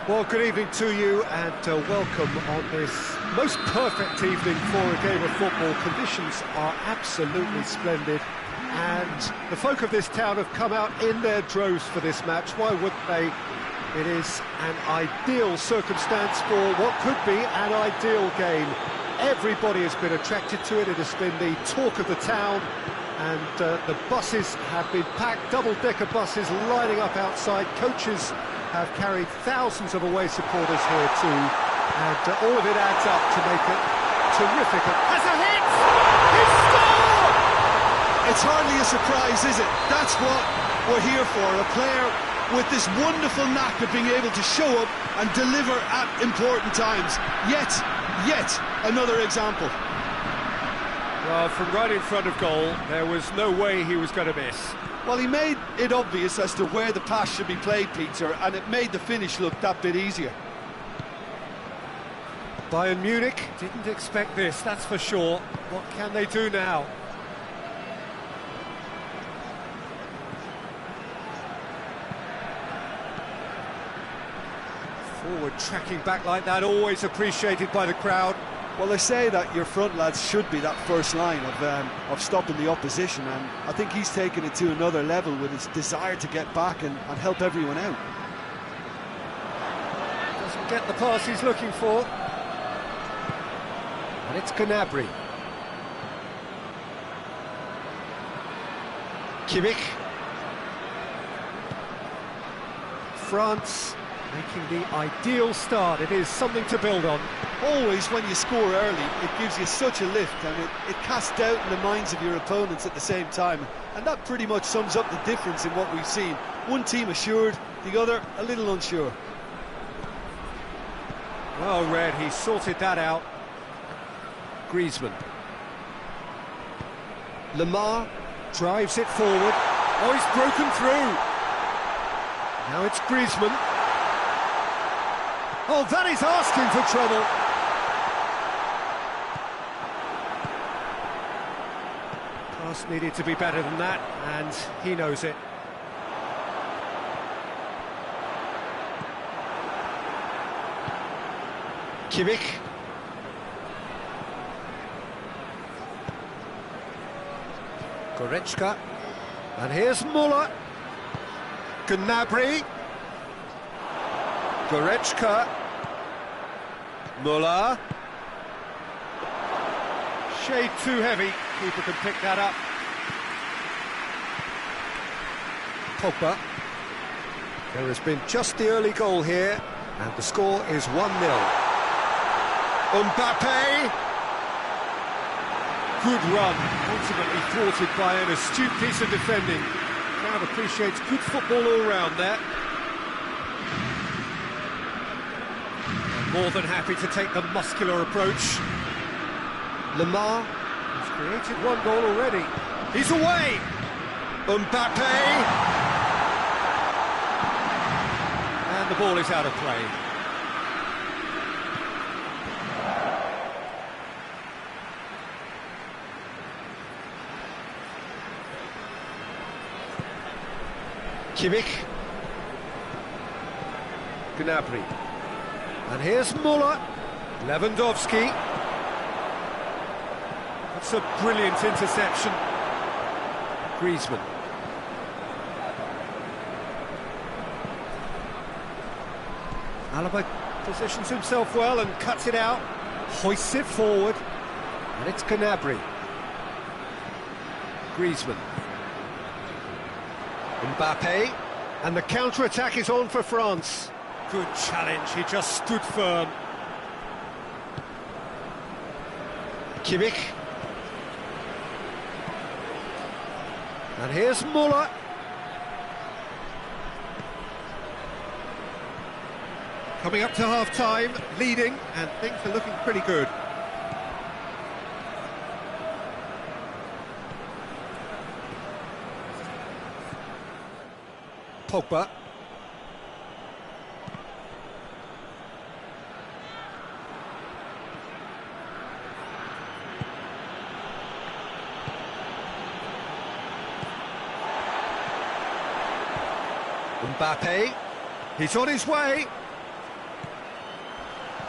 S1: Well, good evening to you and welcome on this most perfect evening for a game of football. Conditions are absolutely splendid and the folk of this town have come out in their droves for this match. Why wouldn't they? It is an ideal circumstance for what could be an ideal game. Everybody has been attracted to it. It has been the talk of the town, and the buses have been packed, double-decker buses lining up outside. Coaches have carried thousands of away supporters here too, and all of it adds up to make it terrific. Has a hit! He scored!
S2: It's hardly a surprise, is it? That's what we're here for, a player with this wonderful knack of being able to show up and deliver at important times. Yet another example.
S1: Well, from right in front of goal, there was no way he was going to miss.
S2: Well, he made it obvious as to where the pass should be played, Peter, and it made the finish look that bit easier.
S1: Bayern Munich didn't expect this, that's for sure. What can they do now? Forward tracking back like that, always appreciated by the crowd.
S2: Well, they say that your front lads should be that first line of stopping the opposition, and I think he's taken it to another level with his desire to get back and help everyone out.
S1: Doesn't get the pass he's looking for. And it's Gnabry. Kimmich. France making the ideal start. It is something to build on.
S2: Always when you score early, it gives you such a lift, and it casts doubt in the minds of your opponents at the same time. And that pretty much sums up the difference in what we've seen. One team assured, the other a little unsure.
S1: Well read, he sorted that out. Griezmann. Lemar drives it forward. Oh, he's broken through. Now it's Griezmann. Oh, that is asking for trouble. Pass needed to be better than that, and he knows it. Kimmich. Goretzka. And here's Müller. Gnabry. Goretzka. Müller. Shade too heavy. Keeper can pick that up. Pogba. There has been just the early goal here, and the score is 1-0. Mbappe. Good run, ultimately thwarted by an astute piece of defending. Crowd appreciates good football all round there. More than happy to take the muscular approach. Lemar has created one goal already. He's away! Mbappe! And the ball is out of play. Kimmich. Gnabry. And here's Müller. Lewandowski. That's a brilliant interception. Griezmann. Alaba positions himself well and cuts it out. Hoists it forward. And it's Gnabry. Griezmann. Mbappe. And the counter-attack is on for France. Good challenge, he just stood firm. Kimmich. And here's Müller. Coming up to half-time, leading, and things are looking pretty good. Pogba. Mbappe, he's on his way.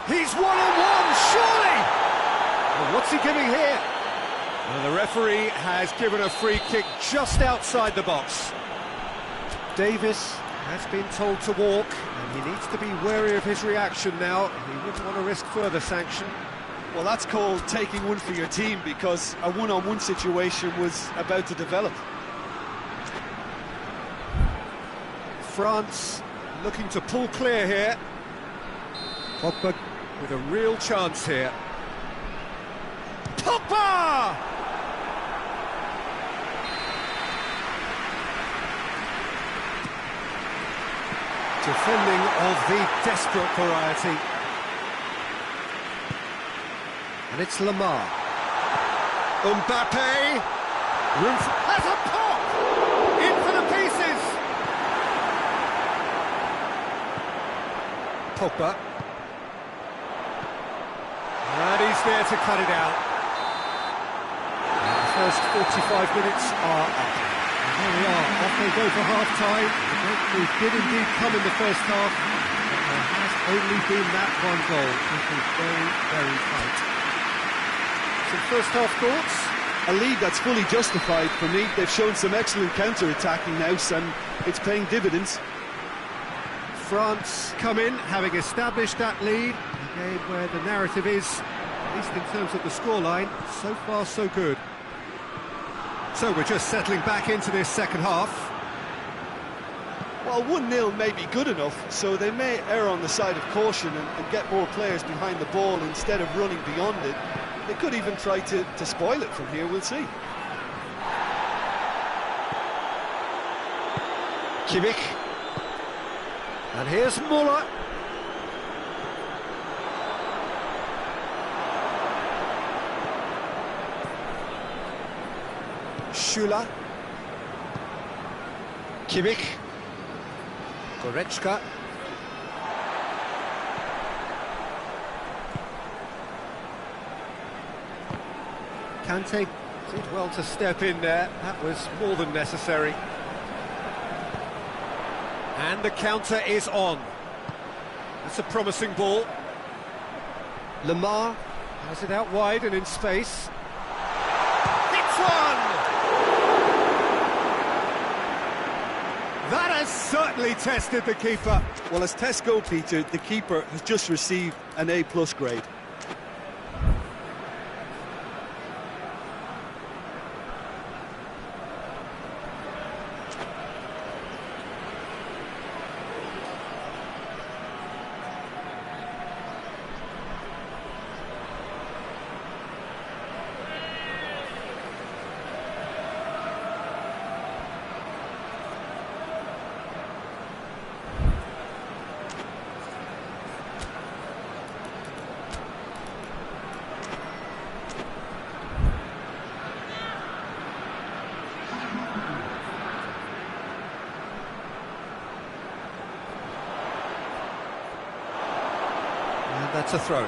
S1: He's one-on-one, surely! Well, what's he giving here? Well, the referee has given a free kick just outside the box. Davis has been told to walk, and he needs to be wary of his reaction now. He wouldn't want to risk further sanction.
S2: Well, that's called taking one for your team, because a one-on-one situation was about to develop.
S1: France looking to pull clear here. Pogba with a real chance here. Pogba! Defending of the desperate variety. And it's Lamar. Mbappe! Has a pop! In for the pieces! Pogba. And he's there to cut it out. And the first 45 minutes are up. And here we are, off they go for half-time. The breakthrough did indeed come in the first half, but there has only been that one goal. It was very, very tight. Some first-half thoughts?
S2: A lead that's fully justified for me. They've shown some excellent counter-attacking now, and it's paying dividends.
S1: France come in, having established that lead. A game where the narrative is, at least in terms of the scoreline, so far so good. So we're just settling back into this second half.
S2: Well, 1-0 may be good enough, so they may err on the side of caution and get more players behind the ball instead of running beyond it. They could even try to spoil it from here, we'll see.
S1: Kimmich. And here's Muller. Schüller. Kimmich. Goretzka. Kante did well to step in there. That was more than necessary. And the counter is on. That's a promising ball. Lamar has it out wide and in space. Hits one! That has certainly tested the keeper.
S2: Well, as tests go, Peter, the keeper has just received an A+ grade.
S1: That's a throw-in.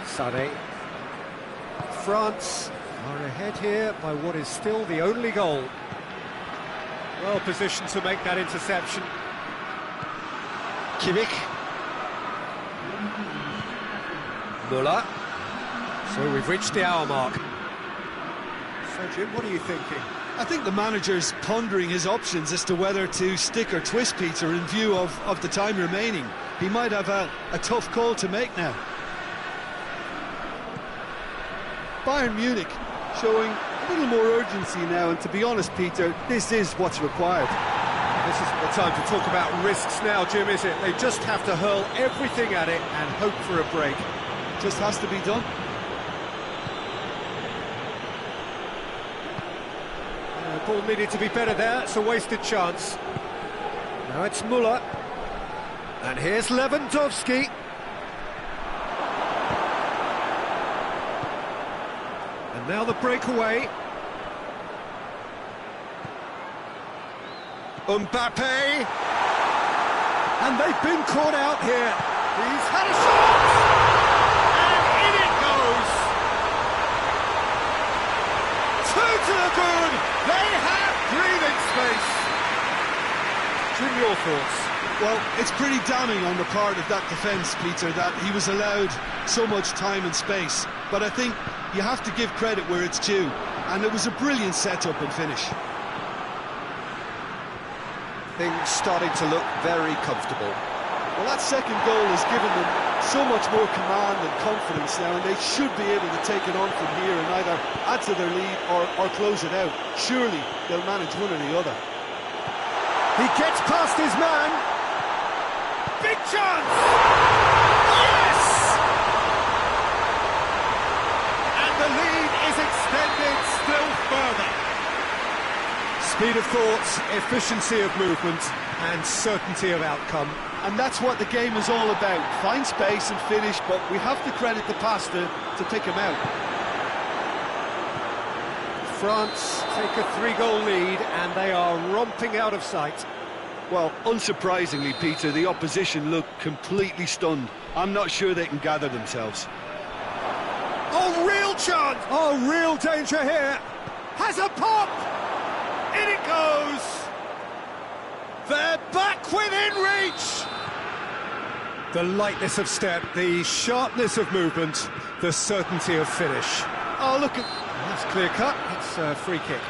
S1: Sané. France are ahead here by what is still the only goal. Well positioned to make that interception. Kimmich. Muller. So we've reached the hour mark. So Jim, what are you thinking?
S2: I think the manager's pondering his options as to whether to stick or twist, Peter, in view of the time remaining. He might have a tough call to make now. Bayern Munich showing a little more urgency now, and to be honest, Peter, this is what's required.
S1: This isn't the time to talk about risks now, Jim, is it? They just have to hurl everything at it and hope for a break.
S2: Just has to be done.
S1: Ball needed to be better there, it's a wasted chance. Now it's Muller. And here's Lewandowski. And now the breakaway. Mbappe. And they've been caught out here. He's had a shot! And in it goes! Two to the good! They have breathing space. Jim, your thoughts?
S2: Well, it's pretty damning on the part of that defence, Peter, that he was allowed so much time and space. But I think you have to give credit where it's due, and it was a brilliant setup and finish.
S1: Things starting to look very comfortable.
S2: Well, that second goal has given them so much more command and confidence now, and they should be able to take it on from here and either add to their lead or close it out. Surely they'll manage one or the other.
S1: He gets past his man. Big chance! Yes! And the lead is extended still further. Speed of thought, efficiency of movement, and certainty of outcome.
S2: And that's what the game is all about. Find space and finish, but we have to credit the passer to pick him out.
S1: France take a 3-goal lead, and they are romping out of sight.
S2: Well, unsurprisingly, Peter, the opposition look completely stunned. I'm not sure they can gather themselves.
S1: Oh, real chance! Oh, real danger here! Has a pop! In it goes! They're back within reach! The lightness of step, the sharpness of movement, the certainty of finish.
S2: Oh, look at...
S1: That's clear cut, it's a free kick.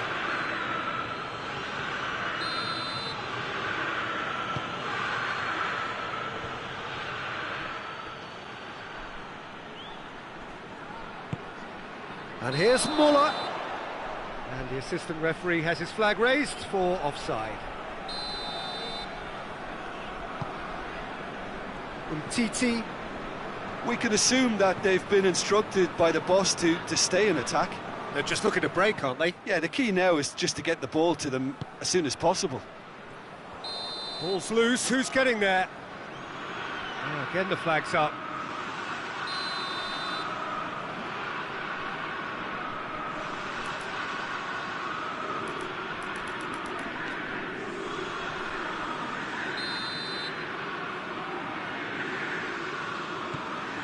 S1: And here's Muller. And the assistant referee has his flag raised for offside. Titi.
S2: We can assume that they've been instructed by the boss to stay in attack.
S1: They're just looking to break, aren't they?
S2: Yeah, the key now is just to get the ball to them as soon as possible.
S1: Ball's loose, who's getting there? Oh, again the flag's up.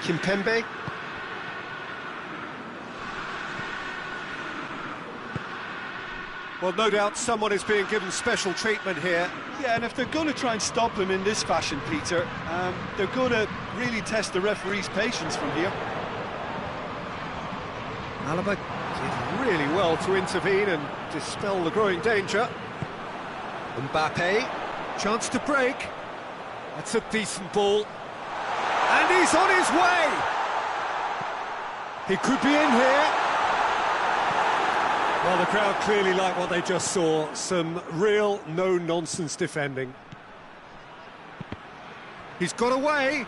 S1: Kimpembe. Well, no doubt someone is being given special treatment here.
S2: Yeah, and if they're going to try and stop him in this fashion, Peter, they're going to really test the referee's patience from here.
S1: Alaba did really well to intervene and dispel the growing danger. Mbappe, chance to break. That's a decent ball. And he's on his way! He could be in here. Well, the crowd clearly like what they just saw. Some real no-nonsense defending. He's got away.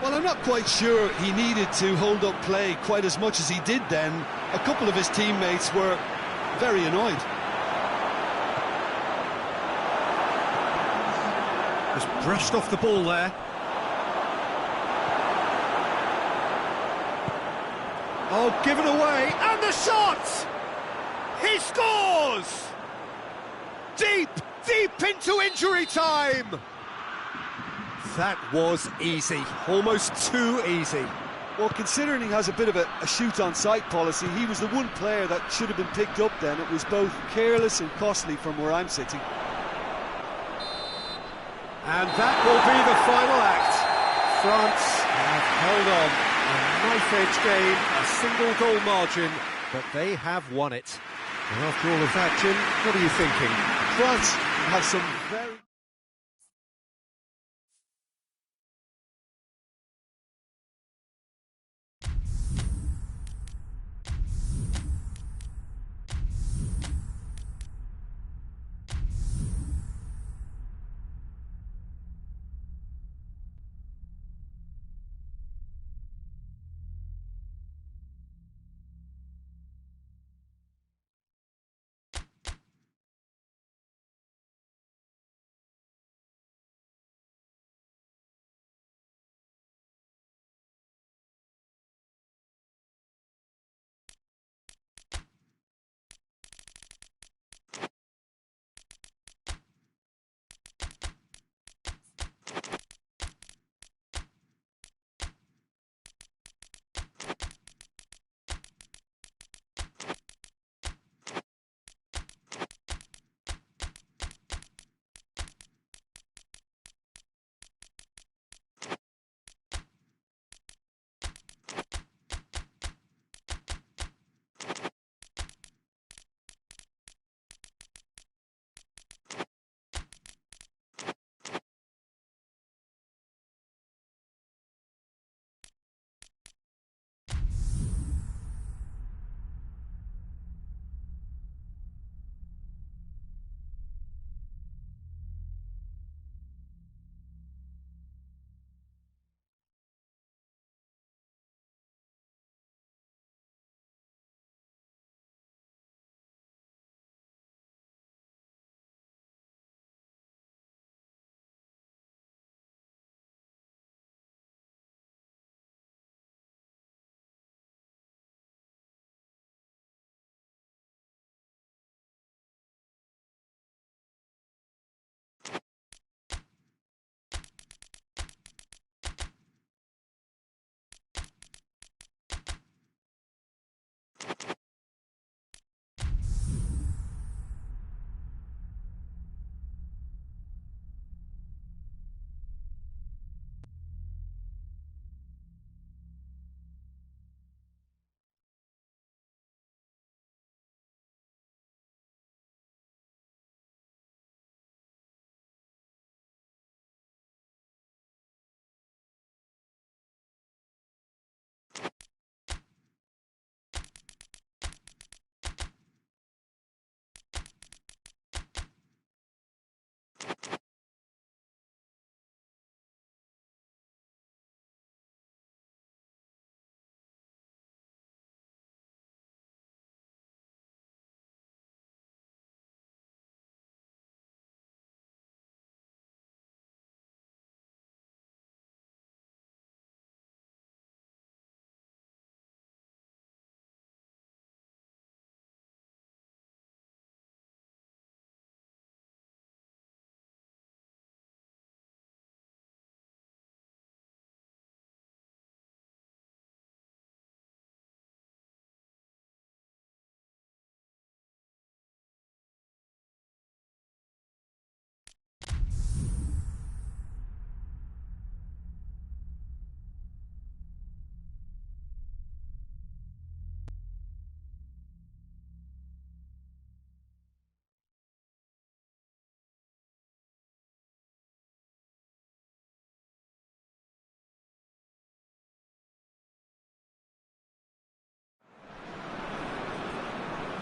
S2: Well, I'm not quite sure he needed to hold up play quite as much as he did then. A couple of his teammates were very annoyed.
S1: Just brushed off the ball there. Oh, given away, and the shot! He scores! Deep, deep into injury time! That was easy, almost too easy.
S2: Well, considering he has a bit of a shoot-on-sight policy, he was the one player that should have been picked up then. It was both careless and costly from where I'm sitting.
S1: And that will be the final act. France have held on. A knife-edge game, a single-goal margin, but they have won it. And after all of that, Jim, what are you thinking?
S2: France have some very...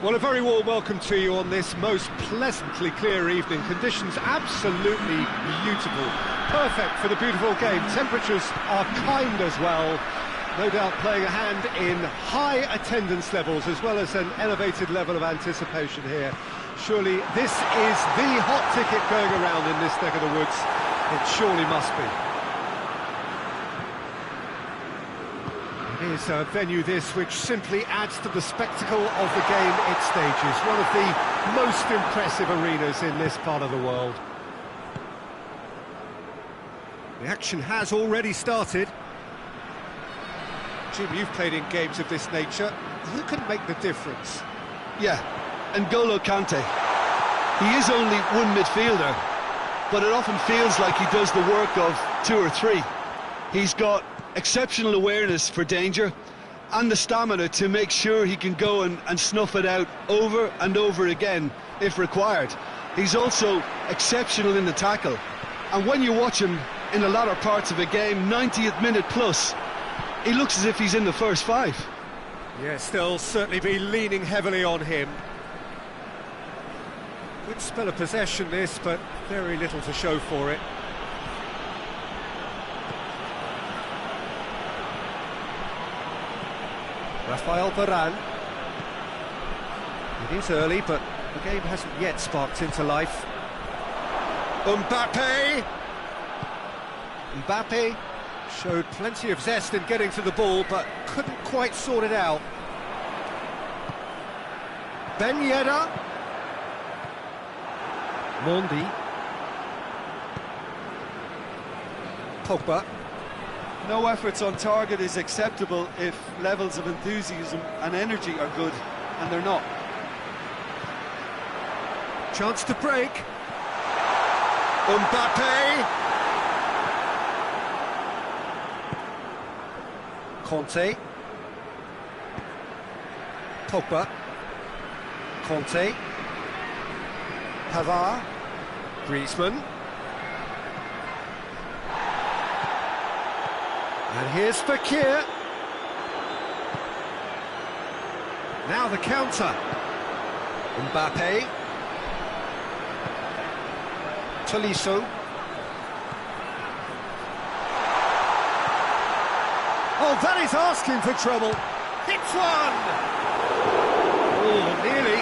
S1: Well, a very warm welcome to you on this most pleasantly clear evening. Conditions absolutely beautiful. Perfect for the beautiful game. Temperatures are kind as well. No doubt playing a hand in high attendance levels as well as an elevated level of anticipation here. Surely this is the hot ticket going around in this neck of the woods. It surely must be. It is a venue this which simply adds to the spectacle of the game it stages. One of the most impressive arenas in this part of the world. The action has already started. Jim, you've played in games of this nature. Who can make the difference?
S2: Yeah, N'Golo Kante. He is only one midfielder, but it often feels like he does the work of two or three. He's got exceptional awareness for danger and the stamina to make sure he can go and snuff it out over and over again if required. He's also exceptional in the tackle, and when you watch him in the latter parts of a game, 90th minute plus, he looks as if he's in the first five.
S1: Yes, they'll certainly be leaning heavily on him. Good spell of possession this, but very little to show for it. Rafael Varane. It is early, but the game hasn't yet sparked into life. Mbappe showed plenty of zest in getting to the ball, but couldn't quite sort it out. Ben Yedder. Mondi. Pogba.
S3: No efforts on target is acceptable if levels of enthusiasm and energy are good, and they're not.
S1: Chance to break. Mbappe. Conte. Pogba. Conte. Pavard. Griezmann. And here's Fekir. Now the counter. Mbappe. Tolisso. Oh, that is asking for trouble. Hits one! Oh, nearly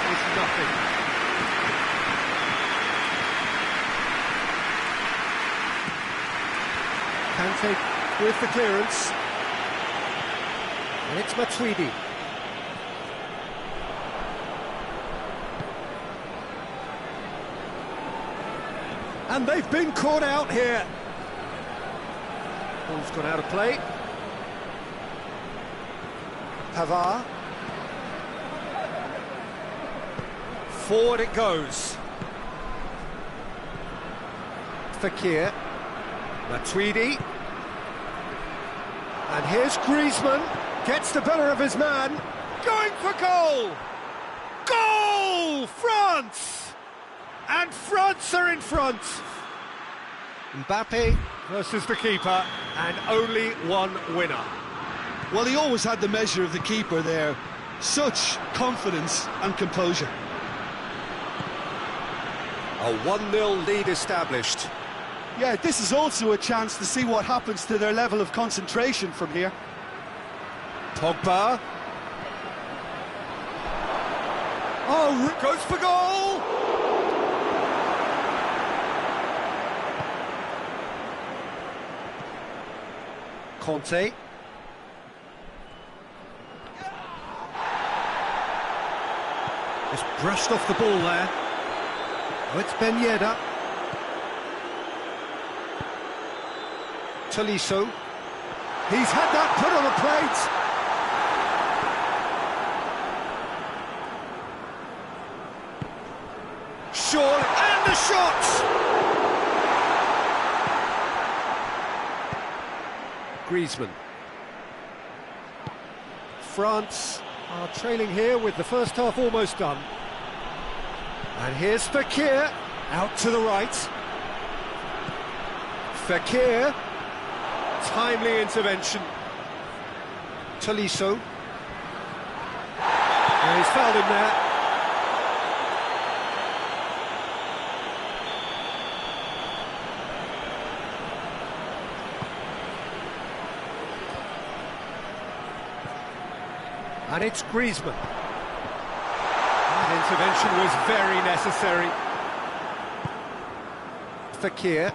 S1: is nothing. Kante with the clearance. And it's Matuidi. And they've been caught out here. Ball's gone out of play. Pavard. Forward it goes. Fekir. Matuidi. And here's Griezmann. Gets the better of his man. Going for goal! Goal! France! And France are in front. Mbappe versus the keeper, and only one winner.
S2: Well, he always had the measure of the keeper there. Such confidence and composure.
S1: A 1-0 lead established.
S3: Yeah, this is also a chance to see what happens to their level of concentration from here.
S1: Pogba. Oh, goes for goal! Conte. Just brushed off the ball there. Oh, it's Ben Yedder. Tolisso. He's had that put on a plate. Surely, and the shot! Griezmann. France are trailing here with the first half almost done. And here's Fekir, out to the right. Fekir, timely intervention. Tolisso. He's fouled him there. And it's Griezmann. That intervention was very necessary. Fekir.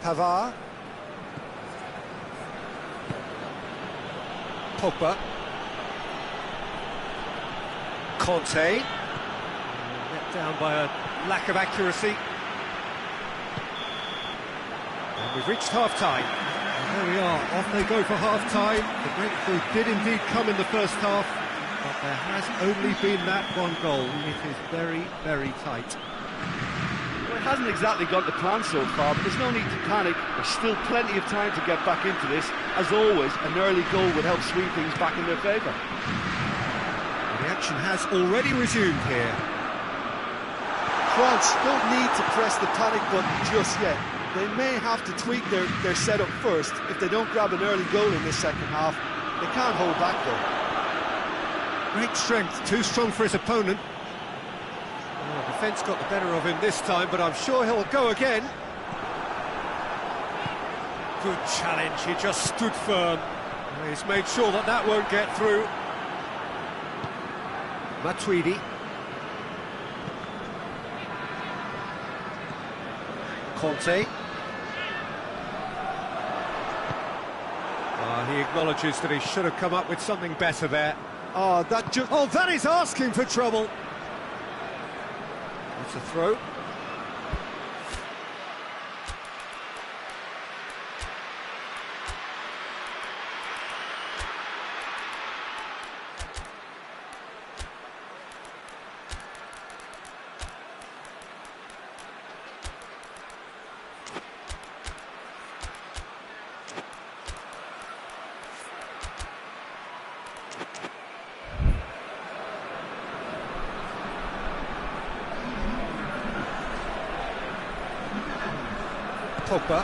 S1: Pavard. Pogba. Conte. Let down by a lack of accuracy. And we've reached half-time. And there we are, off they go for half-time. The breakthrough did indeed come in the first half, but there has only been that one goal. It is very, very tight.
S3: Well, it hasn't exactly got the plan so far, but there's no need to panic. There's still plenty of time to get back into this. As always, an early goal would help swing things back in their favour.
S1: The action has already resumed here.
S2: France don't need to press the panic button just yet. They may have to tweak their setup first. If they don't grab an early goal in this second half, they can't hold back though.
S1: Great strength, too strong for his opponent. Well, the defence got the better of him this time, but I'm sure he'll go again. Good challenge, he just stood firm. He's made sure that that won't get through. Matuidi. Conte. He acknowledges that he should have come up with something better there.
S2: Oh,
S1: that is asking for trouble. It's a throw. Pogba.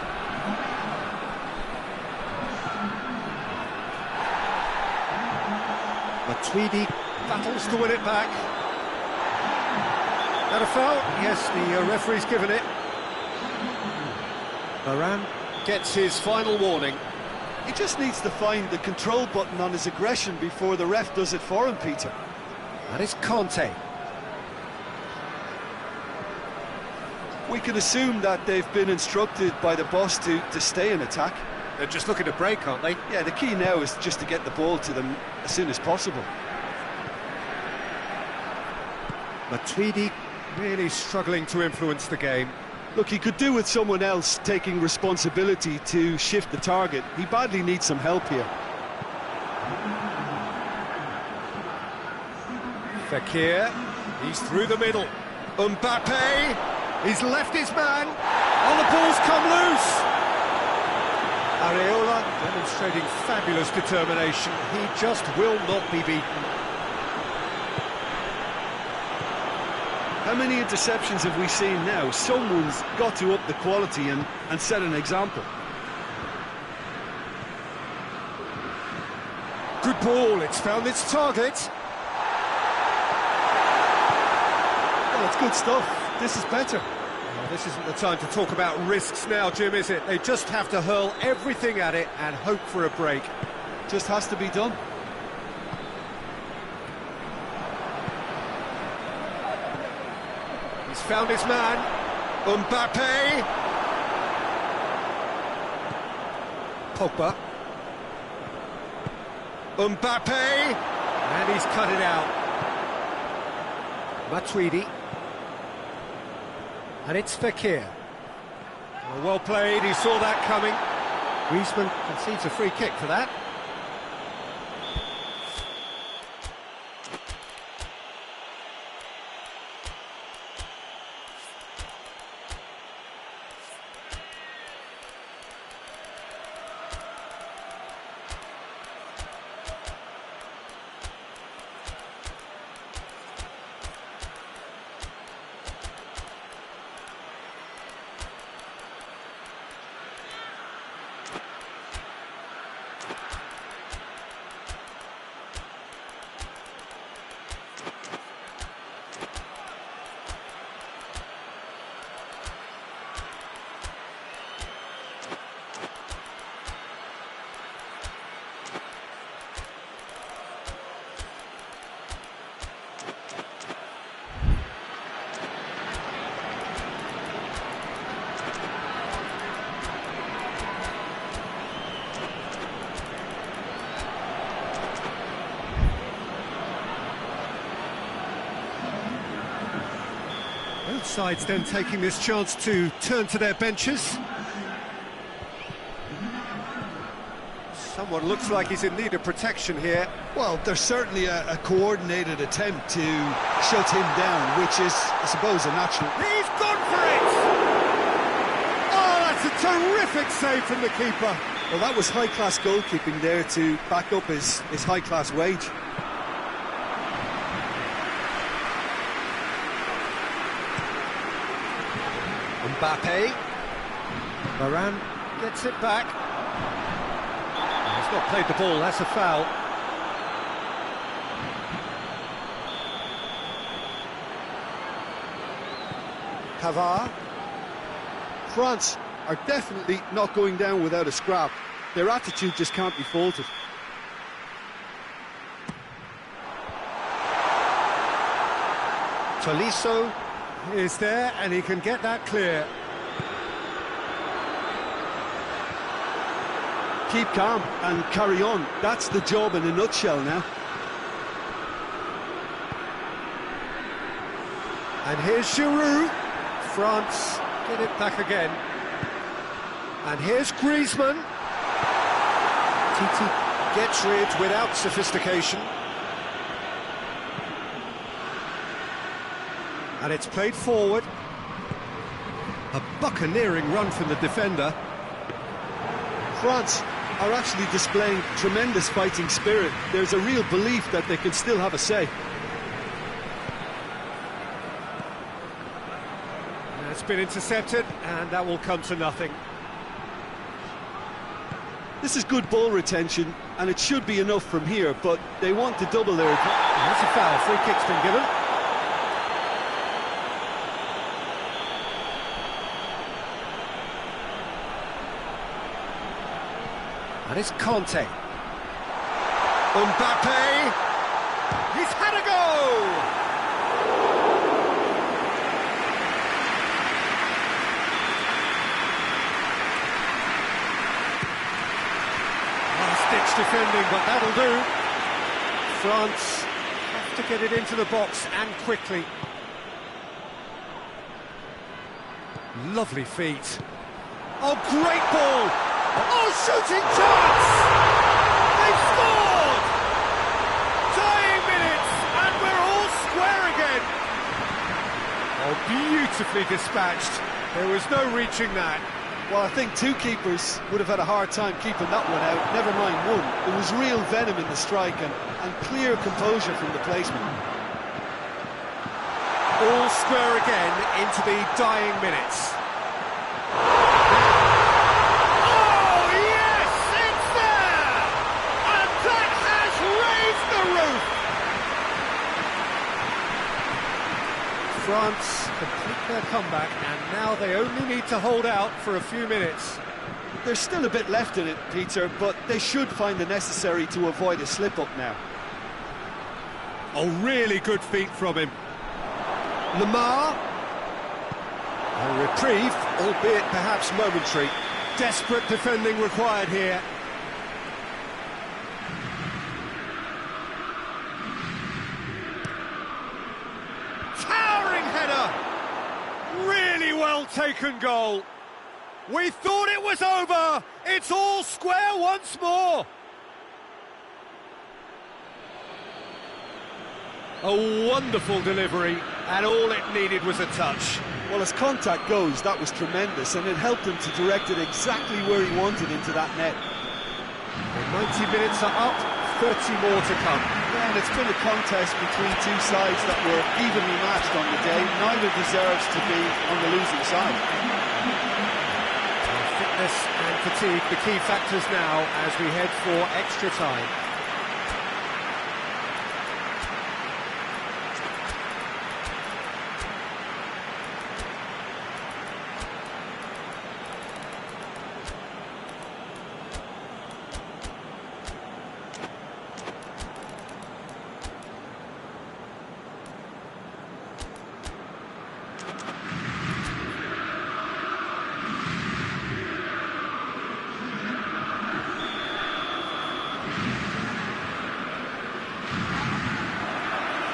S1: Matuidi battles to win it back. That a foul? Yes, the referee's given it. Varane gets his final warning.
S2: He just needs to find the control button on his aggression before the ref does it for him, Peter.
S1: That is Conte.
S2: We can assume that they've been instructed by the boss to stay in attack.
S1: They're just looking to break, aren't they?
S2: Yeah, the key now is just to get the ball to them as soon as possible.
S1: Matuidi really struggling to influence the game.
S2: Look, he could do with someone else taking responsibility to shift the target. He badly needs some help here.
S1: Fekir, he's through the middle. Mbappe, he's left his man, and the ball's come loose. Areola demonstrating fabulous determination. He just will not be beaten.
S2: How many interceptions have we seen now? Someone's got to up the quality and set an example.
S1: Good ball, it's found its target.
S2: Well, it's good stuff. This is better.
S1: Well, this isn't the time to talk about risks now, Jim, is it? They just have to hurl everything at it and hope for a break.
S2: Just has to be done.
S1: He's found his man. Mbappe. Pogba. Mbappe. And he's cut it out. Matuidi. And it's Fekir. Well played, he saw that coming. Griezmann concedes a free kick for that. Both sides then taking this chance to turn to their benches. Someone looks like he's in need of protection here.
S2: Well, there's certainly a coordinated attempt to shut him down, which is, I suppose, a natural.
S1: He's gone for it! Oh, that's a terrific save from the keeper.
S2: Well, that was high-class goalkeeping there to back up his high-class wage.
S1: Mbappe. Varane gets it back. He's not played the ball, that's a foul. Pavard.
S2: France are definitely not going down without a scrap. Their attitude just can't be faulted.
S1: Tolisso is there and he can get that clear.
S2: Keep calm and carry on. That's the job in a nutshell now.
S1: And here's Giroud. France get it back again. And here's Griezmann. Titi gets rid without sophistication. And it's played forward. A buccaneering run from the defender.
S2: France are actually displaying tremendous fighting spirit. There's a real belief that they can still have a say.
S1: It's been intercepted, and that will come to nothing.
S2: This is good ball retention, and it should be enough from here, but they want to double their...
S1: That's a foul, free kick's been given. And it's Conte. Mbappe! He's had a go! Last-ditch defending, but that'll do. France have to get it into the box, and quickly. Lovely feet. Oh, great ball! Oh, shooting chance! They've scored! Dying minutes, and we're all square again. Oh, beautifully dispatched. There was no reaching that.
S2: Well, I think two keepers would have had a hard time keeping that one out, never mind one. There was real venom in the strike and clear composure from the placement.
S1: All square again into the dying minutes. France complete their comeback, and now they only need to hold out for a few minutes.
S2: There's still a bit left in it, Peter, but they should find the necessary to avoid a slip-up now.
S1: Oh, really good feet from him. Lamar. A reprieve, albeit perhaps momentary. Desperate defending required here. Really well taken goal. We thought it was over. It's all square once more. A wonderful delivery, and all it needed was a touch.
S2: Well, as contact goes, that was tremendous, and it helped him to direct it exactly where he wanted, into that net.
S1: The 90 minutes are up, 30 more to come.
S2: Yeah, and it's been a contest between two sides that were evenly matched on the day. Neither deserves to be on the losing side.
S1: Fitness and fatigue, the key factors now as we head for extra time.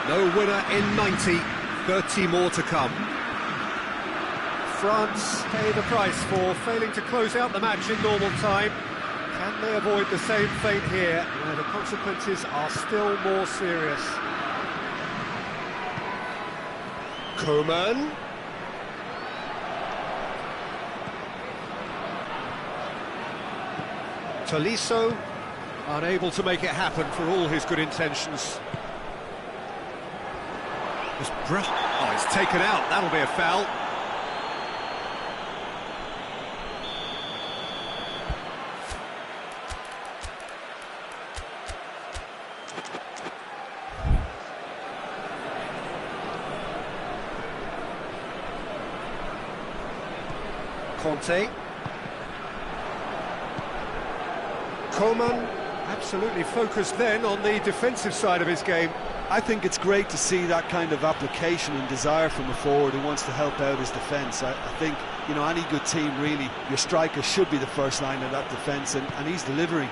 S1: No winner in 90, 30 more to come. France pay the price for failing to close out the match in normal time. Can they avoid the same fate here, where the consequences are still more serious?
S2: Coman.
S1: Tolisso, unable to make it happen for all his good intentions. Oh, it's taken out, that'll be a foul. Conte. Coman, absolutely focused then on the defensive side of his game.
S2: I think it's great to see that kind of application and desire from a forward who wants to help out his defence. I think, you know, any good team, really, your striker should be the first line of that defence, and he's delivering.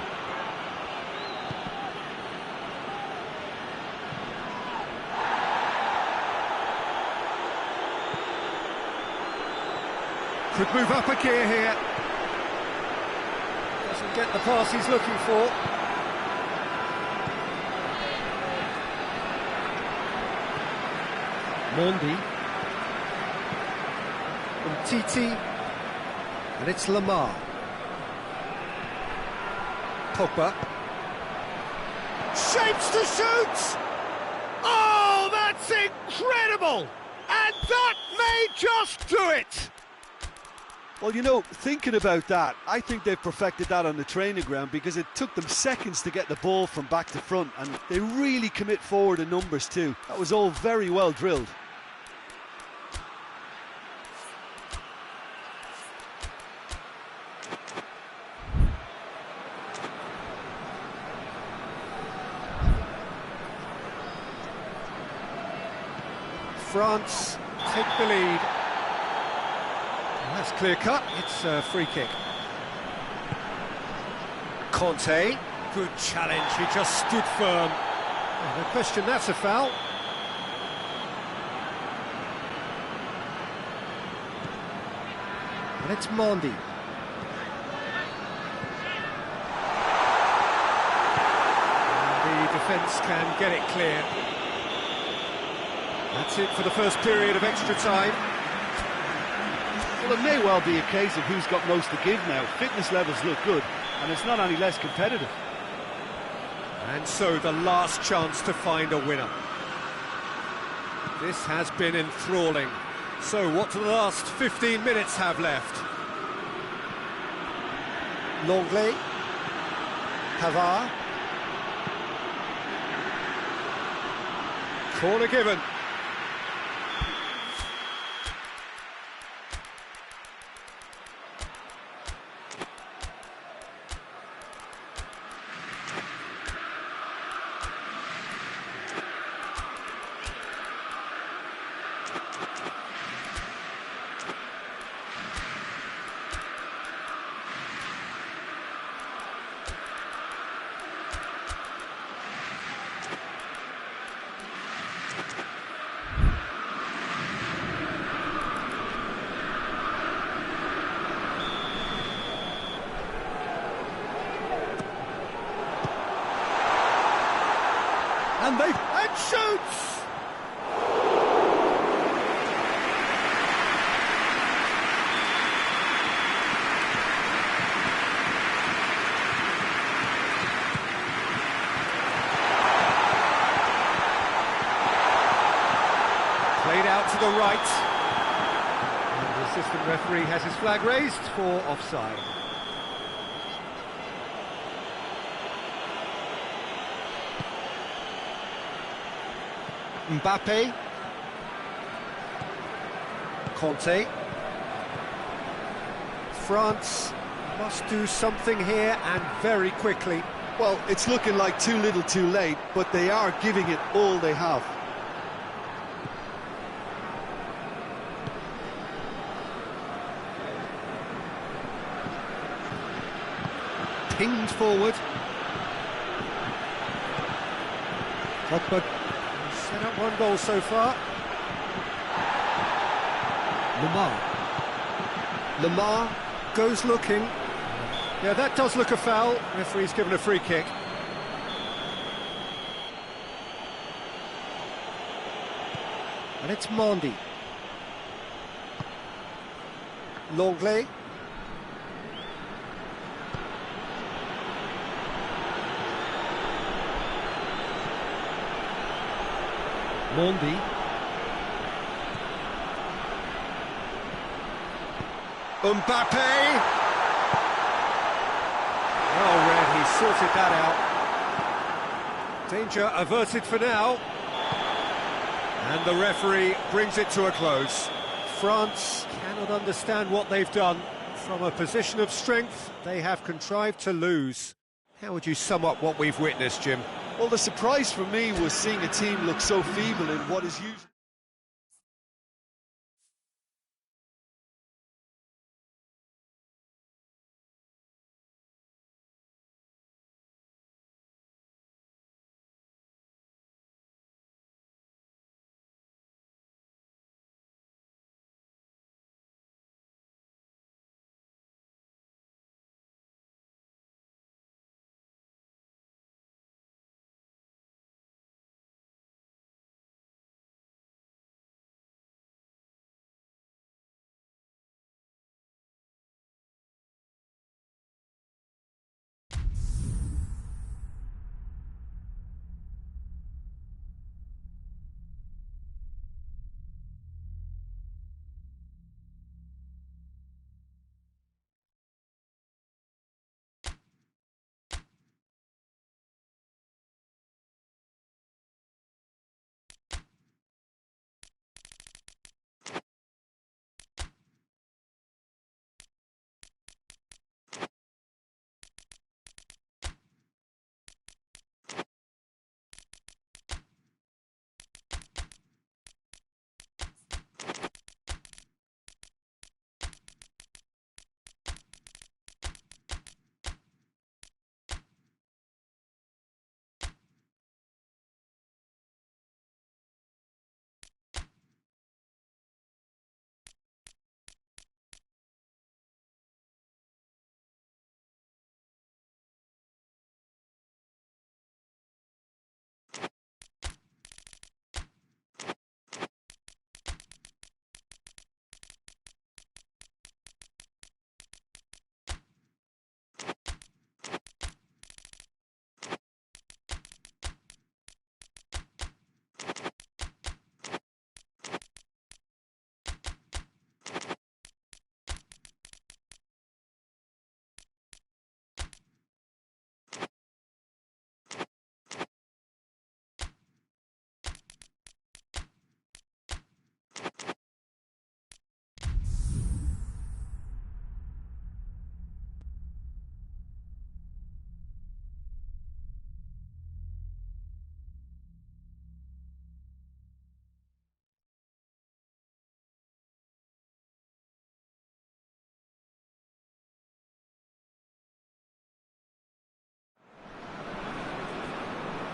S1: Could move up a gear here. Doesn't get the pass he's looking for. Mondi. Titi. And it's Lamar. Pogba. Shapes to shoot! Oh, that's incredible! And that may just do it!
S2: Well, you know, thinking about that, I think they've perfected that on the training ground, because it took them seconds to get the ball from back to front, and they really commit forward in numbers too. That was all very well drilled.
S1: France take the lead. That's clear cut, it's a free kick. Conte, good challenge, he just stood firm. No question, that's a foul. And it's Mondi. And the defence can get it clear. That's it for the first period of extra time.
S3: Well, it may well be a case of who's got most to give now. Fitness levels look good, and it's not any less competitive.
S1: And so the last chance to find a winner. This has been enthralling. So what do the last 15 minutes have left? Longley. Pavard. Corner given. And shoots! Played out to the right. And the assistant referee has his flag raised for offside. Mbappe. Conte. France must do something here, and very quickly.
S2: Well, it's looking like too little too late, but they are giving it all they have.
S1: Pinged forward. Pogba set up one goal so far. Lamar. Lamar goes looking. Yeah, that does look a foul. Referee's given a free kick. And it's Mondi. Longley. Mondi. Mbappe. Oh, Red, he sorted that out. Danger averted for now. And the referee brings it to a close. France cannot understand what they've done. From a position of strength, they have contrived to lose. How would you sum up what we've witnessed, Jim?
S2: Well, the surprise for me was seeing a team look so feeble in what is usually...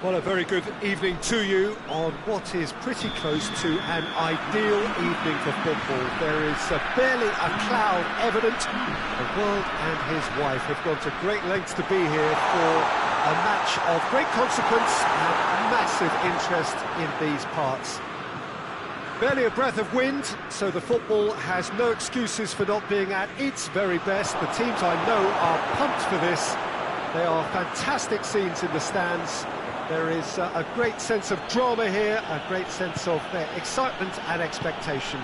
S1: Well, a very good evening to you on what is pretty close to an ideal evening for football. There is barely a cloud evident. The world and his wife have gone to great lengths to be here for a match of great consequence and massive interest in these parts. Barely a breath of wind, so the football has no excuses for not being at its very best. The teams I know are pumped for this. They are fantastic scenes in the stands. There is a great sense of drama here, a great sense of excitement and expectation.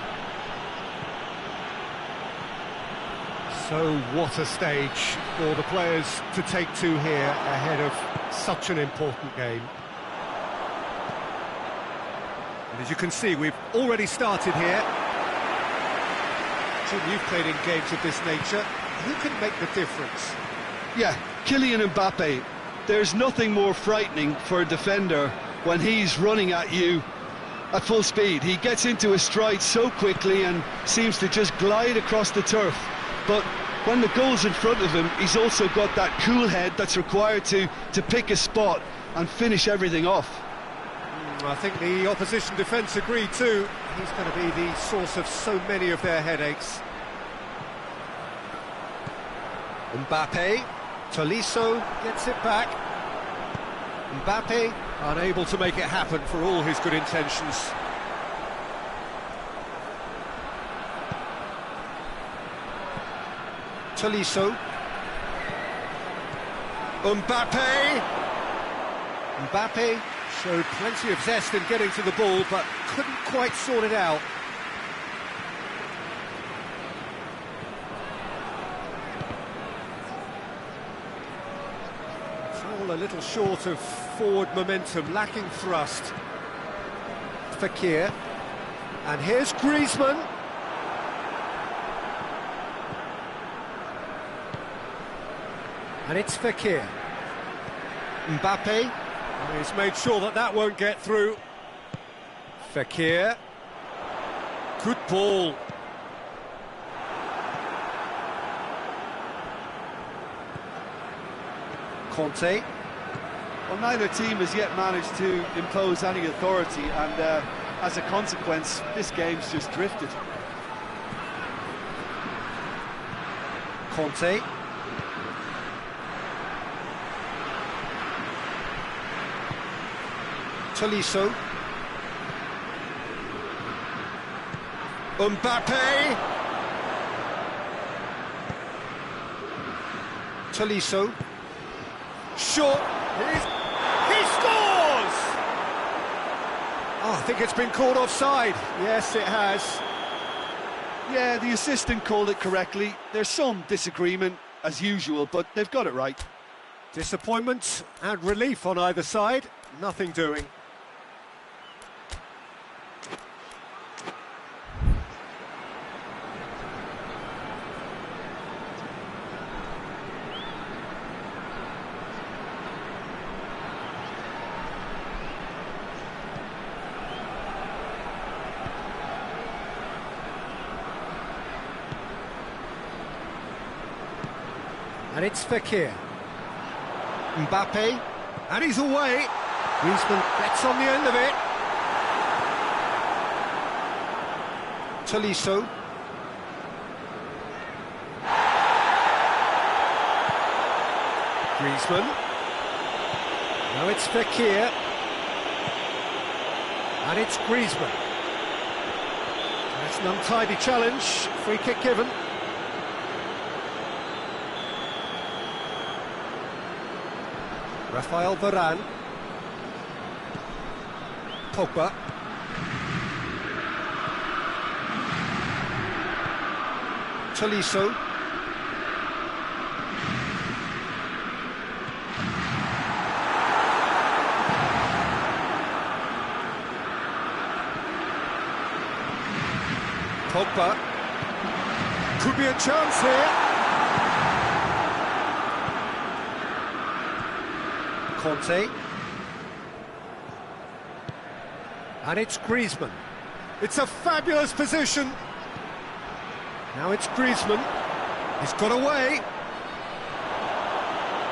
S1: So what a stage for the players to take to here ahead of such an important game. And as you can see, we've already started here. Jim, you've played in games of this nature. Who can make the difference?
S2: Yeah, Kylian Mbappe. There's nothing more frightening for a defender when he's running at you at full speed. He gets into his stride so quickly and seems to just glide across the turf. But when the goal's in front of him, he's also got that cool head that's required to pick a spot and finish everything off.
S1: I think the opposition defence agree too. He's going to be the source of so many of their headaches. Mbappe, Tolisso gets it back. Mbappe unable to make it happen for all his good intentions. Tolisso. Mbappe! Mbappe showed plenty of zest in getting to the ball, but couldn't quite sort it out. It's all a little short of forward momentum, lacking thrust. Fekir. And here's Griezmann. And it's Fekir. Mbappe. And he's made sure that that won't get through. Fekir. Good ball. Conte.
S3: Well, neither team has yet managed to impose any authority, and as a consequence, this game's just drifted.
S1: Conte. Tolisso. Mbappe. Tolisso. Short. He scores! Oh, I think it's been called offside. Yes, it has.
S3: Yeah, the assistant called it correctly. There's some disagreement, as usual, but they've got it right.
S1: Disappointment and relief on either side. Nothing doing. And it's Fekir. Mbappe. And he's away. Griezmann gets on the end of it. Tolisso. Griezmann. Now it's Fekir. And it's Griezmann. That's an untidy challenge. Free kick given. Rafael Varane. Pogba. Tolisso. Pogba. Could be a chance here. Conte. And it's Griezmann. It's a fabulous position. Now it's Griezmann. He's got away.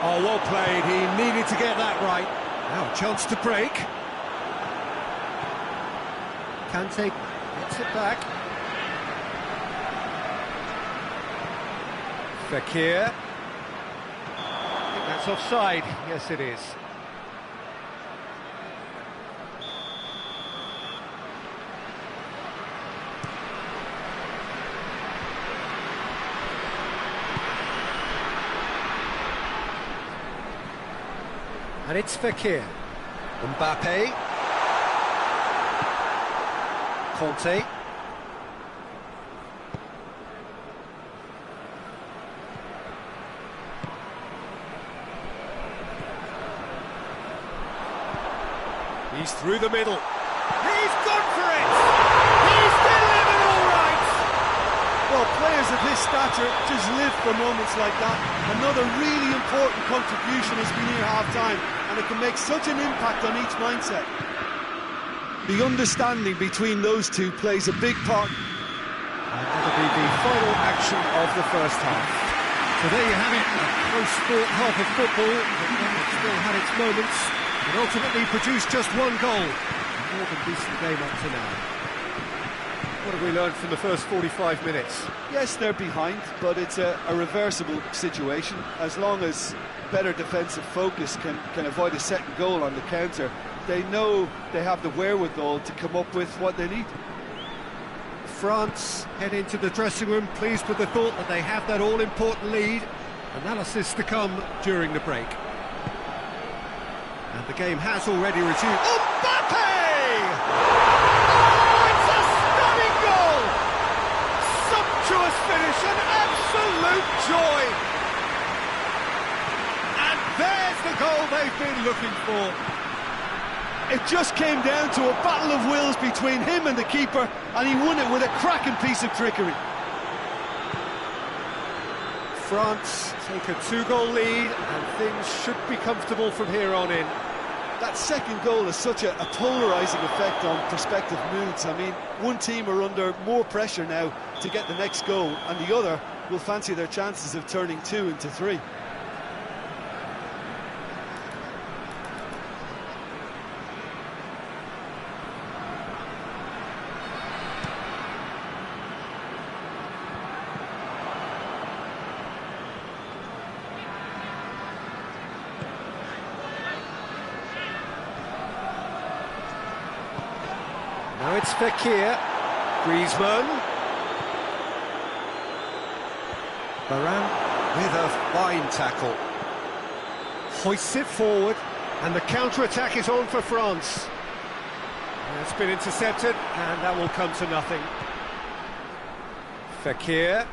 S1: Oh, well played. He needed to get that right. Now a chance to break. Kante gets it back. Fekir. I think that's offside. Yes, it is. And it's Fekir. Mbappe. Conte. He's through the middle. He's gone for it! He's delivered all right!
S3: Well, players of his stature just live for moments like that. Another really important contribution has been here half-time, and it can make such an impact on each mindset. The understanding between those two plays a big part.
S1: And that'll be the final action of the first half. So there you have it, a close-fought half of football, but one that still had its moments, and ultimately produced just one goal. A more than decent game up to now. What have we learned from the first 45 minutes?
S3: Yes, they're behind, but it's a reversible situation. As long as better defensive focus can avoid a second goal on the counter, they know they have the wherewithal to come up with what they need.
S1: France head into the dressing room pleased with the thought that they have that all-important lead. Analysis to come during the break. And the game has already resumed. Mbappe! Oh, it's a stunning goal! Sumptuous finish, an absolute joy! And there's the goal they've been looking for.
S3: It just came down to a battle of wills between him and the keeper, and he won it with a cracking piece of trickery.
S1: France take a 2-goal lead, and things should be comfortable from here on in.
S3: That second goal has such a polarising effect on prospective moods. I mean, one team are under more pressure now to get the next goal, and the other will fancy their chances of turning 2 into 3.
S1: Now it's Fekir, Griezmann. Varane with a fine tackle. Hoists it forward, and the counter-attack is on for France. And it's been intercepted, and that will come to nothing. Fekir.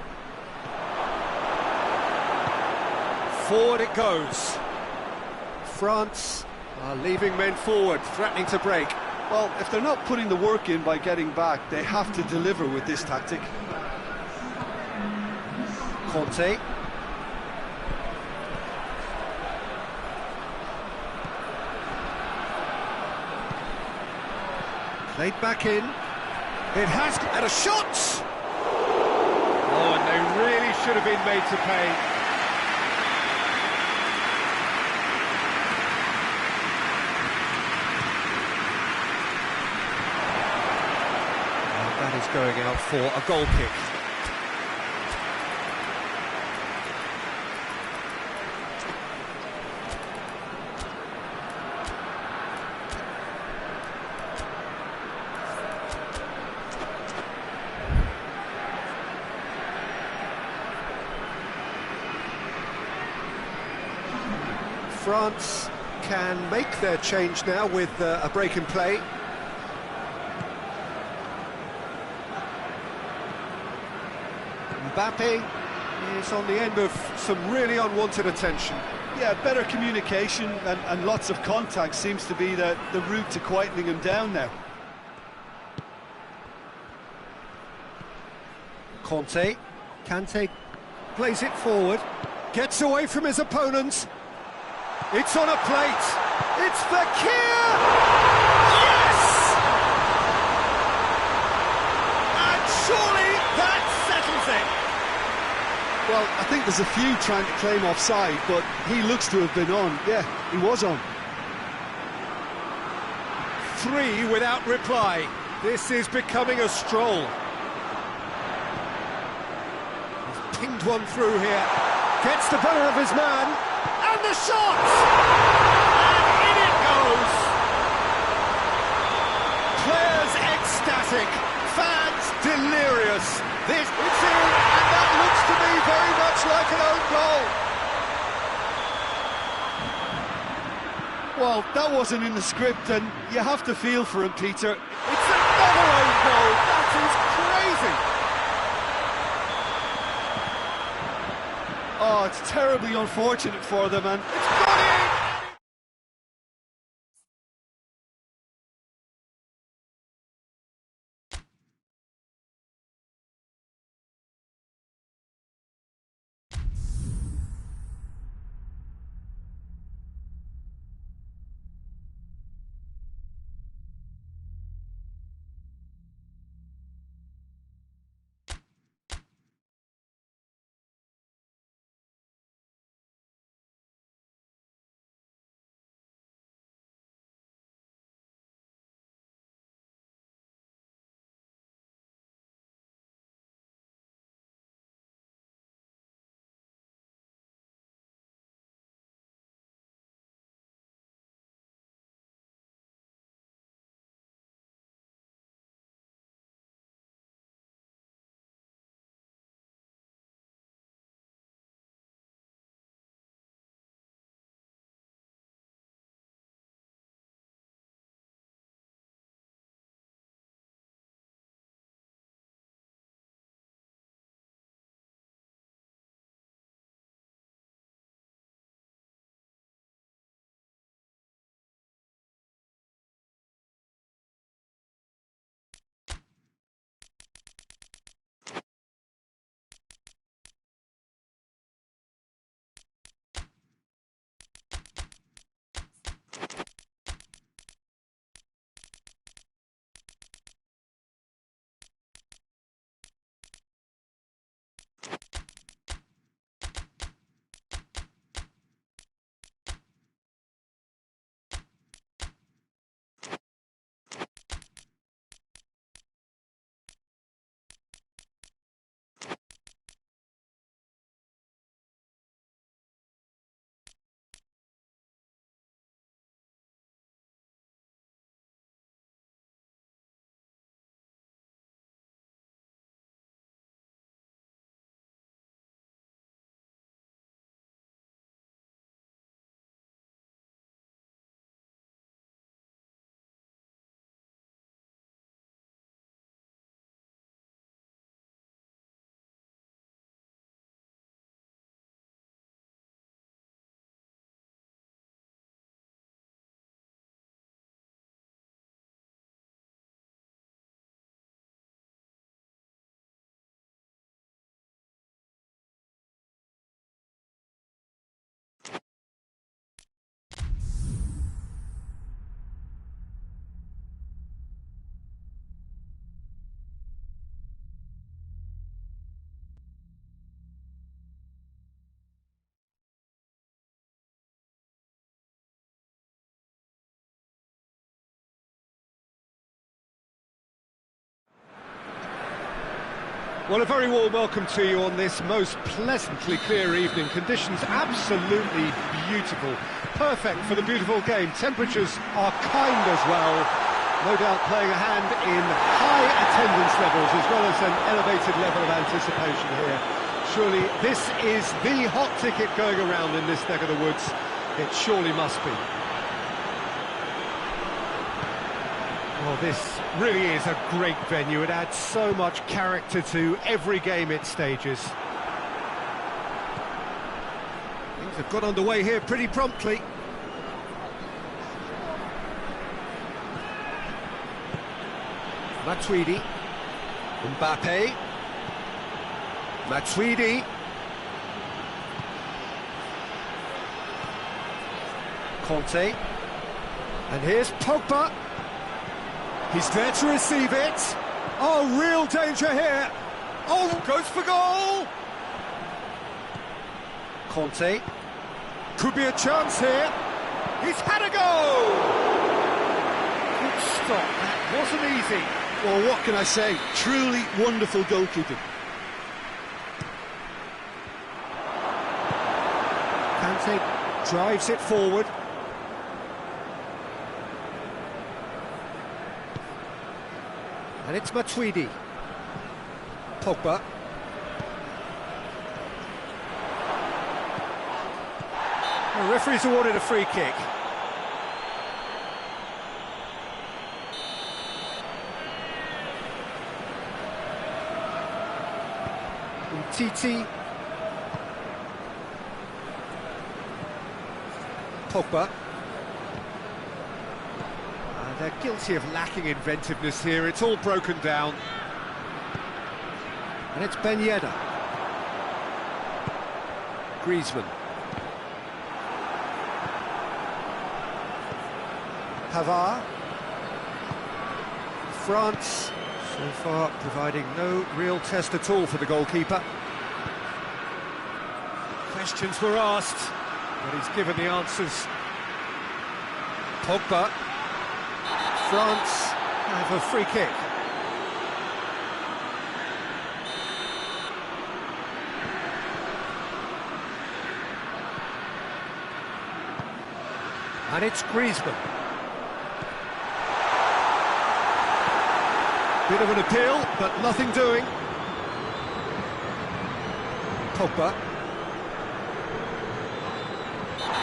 S1: Forward it goes. France are leaving men forward, threatening to break.
S3: Well, if they're not putting the work in by getting back, they have to deliver with this tactic.
S1: Conte. Played back in. It has... and a shot! Oh, and they really should have been made to pay. That is going out for a goal kick. France can make their change now with a break in play. Mbappe is on the end of some really unwanted attention.
S3: Yeah, better communication and lots of contact seems to be the route to quietening him down now.
S1: Conte. Kante plays it forward, gets away from his opponent. It's on a plate. It's Fekir! Yes! And surely that settles it.
S3: Well, I think there's a few trying to claim offside, but he looks to have been on. Yeah, he was on.
S1: 3 without reply. This is becoming a stroll. He's pinged one through here. Gets the better of his man. And the shot! And in it goes! Players ecstatic. Fans delirious. This it's in, and that looks to me very much like an own goal.
S3: Well, that wasn't in the script, and you have to feel for him, Peter.
S1: It's another own goal. That is crazy.
S3: Oh, it's terribly unfortunate for them, and
S1: It's gone in. Well, a very warm welcome to you on this most pleasantly clear evening. Conditions absolutely beautiful. Perfect for the beautiful game. Temperatures are kind as well. No doubt playing a hand in high attendance levels as well as an elevated level of anticipation here. Surely this is the hot ticket going around in this neck of the woods. It surely must be. Well, this really is a great venue. It adds so much character to every game it stages. Things have got underway here pretty promptly. Matuidi, Mbappe, Matuidi, Conte, and here's Pogba. He's there to receive it. Oh, real danger here. Oh, goes for goal. Conte. Could be a chance here. He's had a go. Good stop. That wasn't easy.
S2: Well, what can I say? Truly wonderful goalkeeping.
S1: Kante drives it forward. And it's Matuidi. Pogba. The referee's awarded a free kick. Titi. Pogba. They're guilty of lacking inventiveness here. It's all broken down. And it's Ben Yedder. Griezmann. Pavard. France, so far providing no real test at all for the goalkeeper. Questions were asked, but he's given the answers. Pogba. France have a free kick. And it's Griezmann. Bit of an appeal, but nothing doing. Pogba.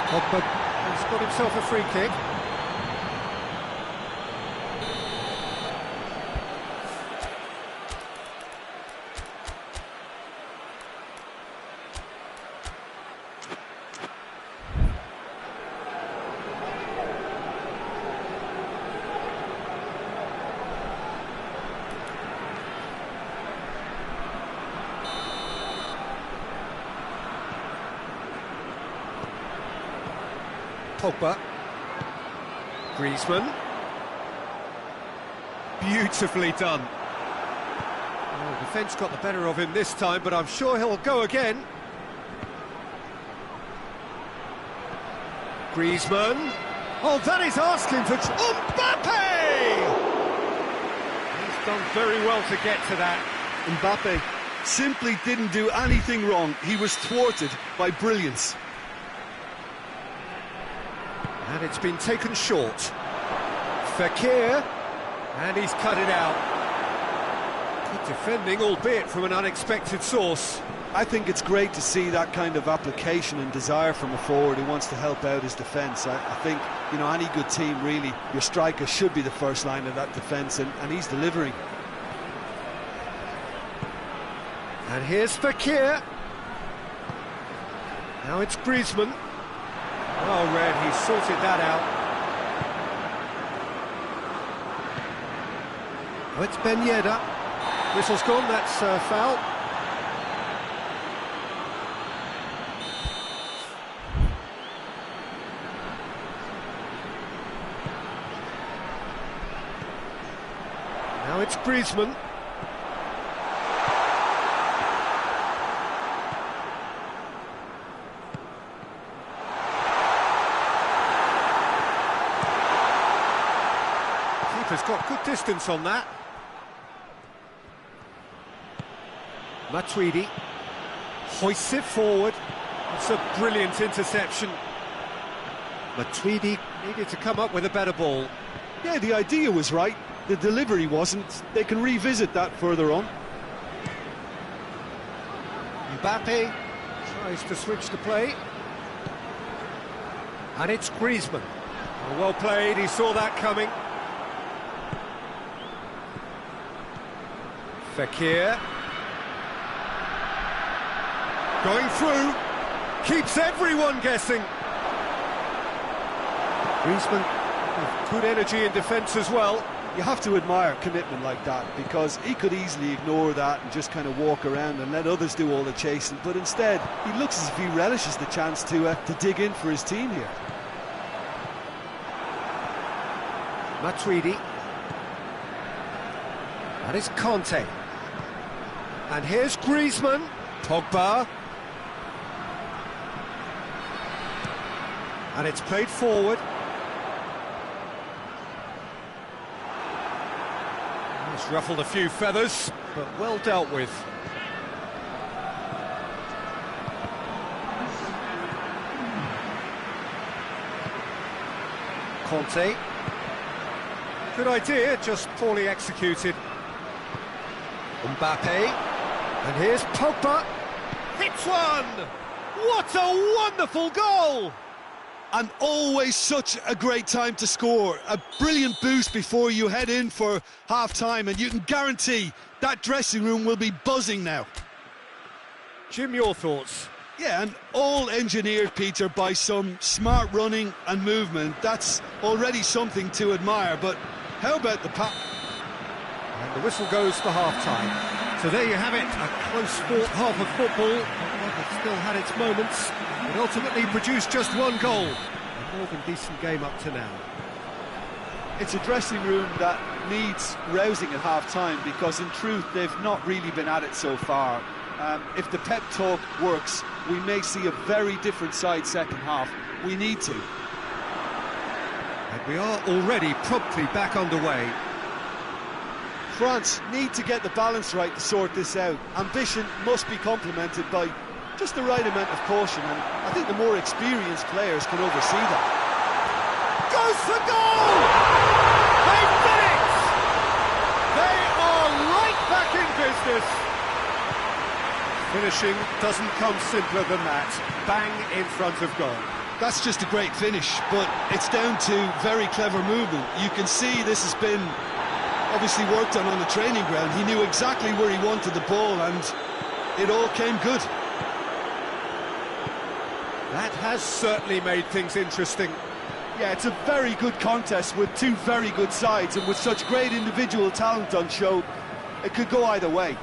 S1: Pogba has got himself a free kick. Pogba, Griezmann, beautifully done. Oh, defence got the better of him this time, but I'm sure he'll go again. Griezmann, oh, that is asking for... Mbappe! He's done very well to get to that.
S2: Mbappe simply didn't do anything wrong. He was thwarted by brilliance.
S1: And it's been taken short. Fekir, and he's cut it out. Good defending, albeit from an unexpected source.
S2: I think it's great to see that kind of application and desire from a forward who wants to help out his defence. I think, you know, any good team, really, your striker should be the first line of that defence, and he's delivering.
S1: And here's Fekir. Now it's Griezmann. Oh, Red, he's sorted that out. Oh, it's Ben Yedder. Whistle's gone, that's foul. Now it's Griezmann. Keeper's got good distance on that. Matuidi hoists it forward. It's a brilliant interception. Matuidi needed to come up with a better ball.
S2: Yeah, the idea was right, the delivery wasn't. They can revisit that further on.
S1: Mbappe tries to switch the play. And it's Griezmann. Well played, he saw that coming. Fekir. Going through. Keeps everyone guessing. Griezmann with good energy in defence as well.
S2: You have to admire commitment like that, because he could easily ignore that and just kind of walk around and let others do all the chasing, but instead he looks as if he relishes the chance to dig in for his team here.
S1: Matuidi. That is Conte. And here's Griezmann. Pogba. And it's played forward. It's ruffled a few feathers, but well dealt with. Conte. Good idea, just poorly executed. Mbappe. And here's Pogba. Hits one! What a wonderful goal!
S2: And always such a great time to score. A brilliant boost before you head in for half-time, and you can guarantee that dressing room will be buzzing now.
S1: Jim, your thoughts?
S2: Yeah, and all engineered, Peter, by some smart running and movement. That's already something to admire, but how about the pass?
S1: And the whistle goes for half-time. So there you have it, a close-fought half of football. It still had its moments, but ultimately produced just one goal. A more than decent game up to now.
S2: It's a dressing room that needs rousing at half-time, because in truth they've not really been at it so far. If the pep talk works, we may see a very different side second half. We need to.
S1: And we are already promptly back underway.
S2: France need to get the balance right to sort this out. Ambition must be complemented by just the right amount of caution, and I think the more experienced players can oversee that.
S1: Goes for goal! They've done it! They are right back in business. Finishing doesn't come simpler than that. Bang in front of goal.
S2: That's just a great finish, but it's down to very clever movement. You can see this has been obviously worked on the training ground. He knew exactly where he wanted the ball, and it all came good.
S1: That has certainly made things interesting.
S2: Yeah, it's a very good contest with two very good sides, and with such great individual talent on show, it could go either way.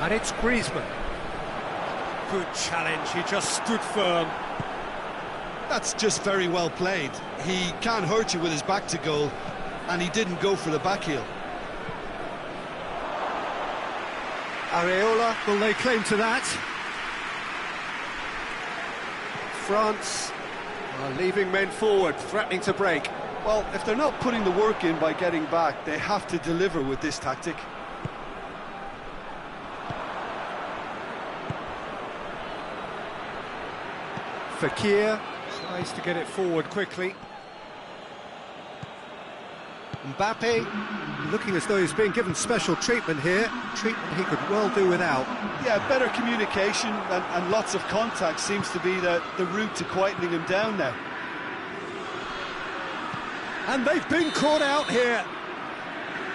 S1: And it's Griezmann. Good challenge, he just stood firm.
S2: That's just very well played. He can't hurt you with his back to goal, and he didn't go for the back heel.
S1: Areola, will they claim to that? France are leaving men forward, threatening to break.
S2: Well, if they're not putting the work in by getting back, they have to deliver with this tactic.
S1: Fekir tries to get it forward quickly. Mbappe looking as though he's being given special treatment here, treatment he could well do without.
S2: Yeah, better communication and lots of contact seems to be the route to quietening him down now.
S1: And they've been caught out here.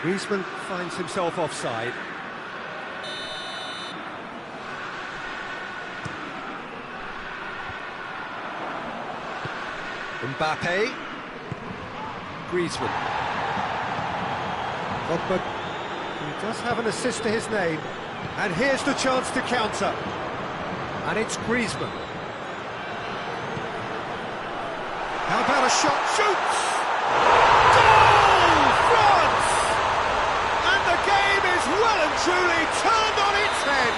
S1: Griezmann finds himself offside. Mbappe. Griezmann. Pogba, he does have an assist to his name. And here's the chance to counter. And it's Griezmann. How about a shot? Shoots! Goal! France! And the game is well and truly turned on its head.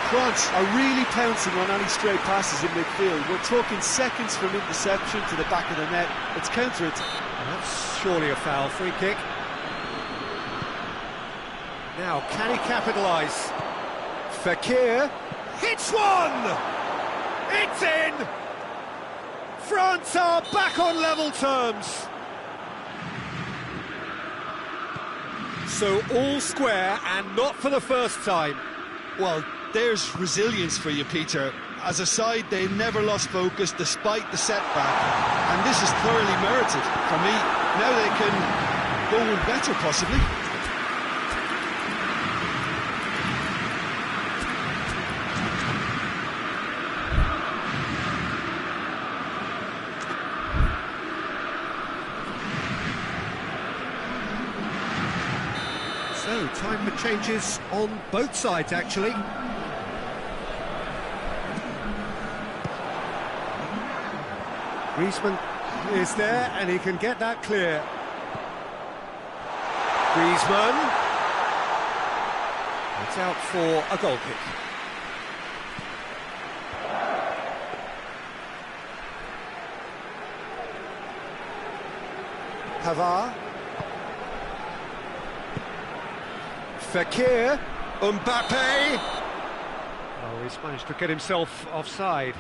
S3: France are really pouncing on any stray passes in midfield. We're talking seconds from interception to the back of the net. It's counter-attack.
S1: That's surely a foul. Free kick. Now, can he capitalise? Fekir hits one! It's in! France are back on level terms. So all square, and not for the first time.
S2: Well, there's resilience for you, Peter. As a side, they never lost focus despite the setback, and this is thoroughly merited for me. Now they can go one better, possibly.
S1: So, time for changes on both sides, actually. Griezmann is there, and he can get that clear. Griezmann. It's out for a goal kick. Pavard. Fekir, Mbappe. Oh, he's managed to get himself offside.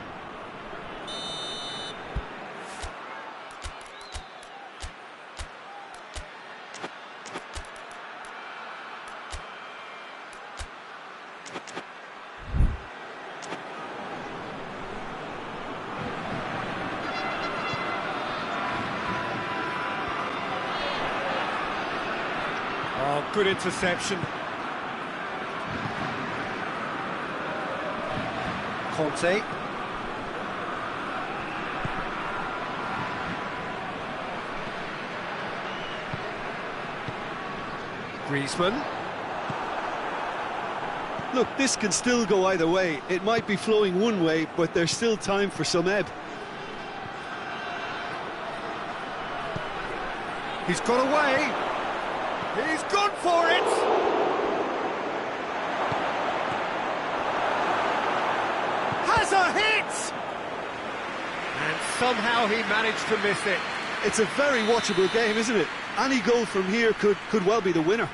S1: Oh, good interception. Conte. Griezmann.
S3: Look, this can still go either way. It might be flowing one way, but there's still time for some ebb.
S1: He's got away. He's gone for it. Has a hit! And somehow he managed to miss it.
S3: It's a very watchable game, isn't it? Any goal from here could well be the winner.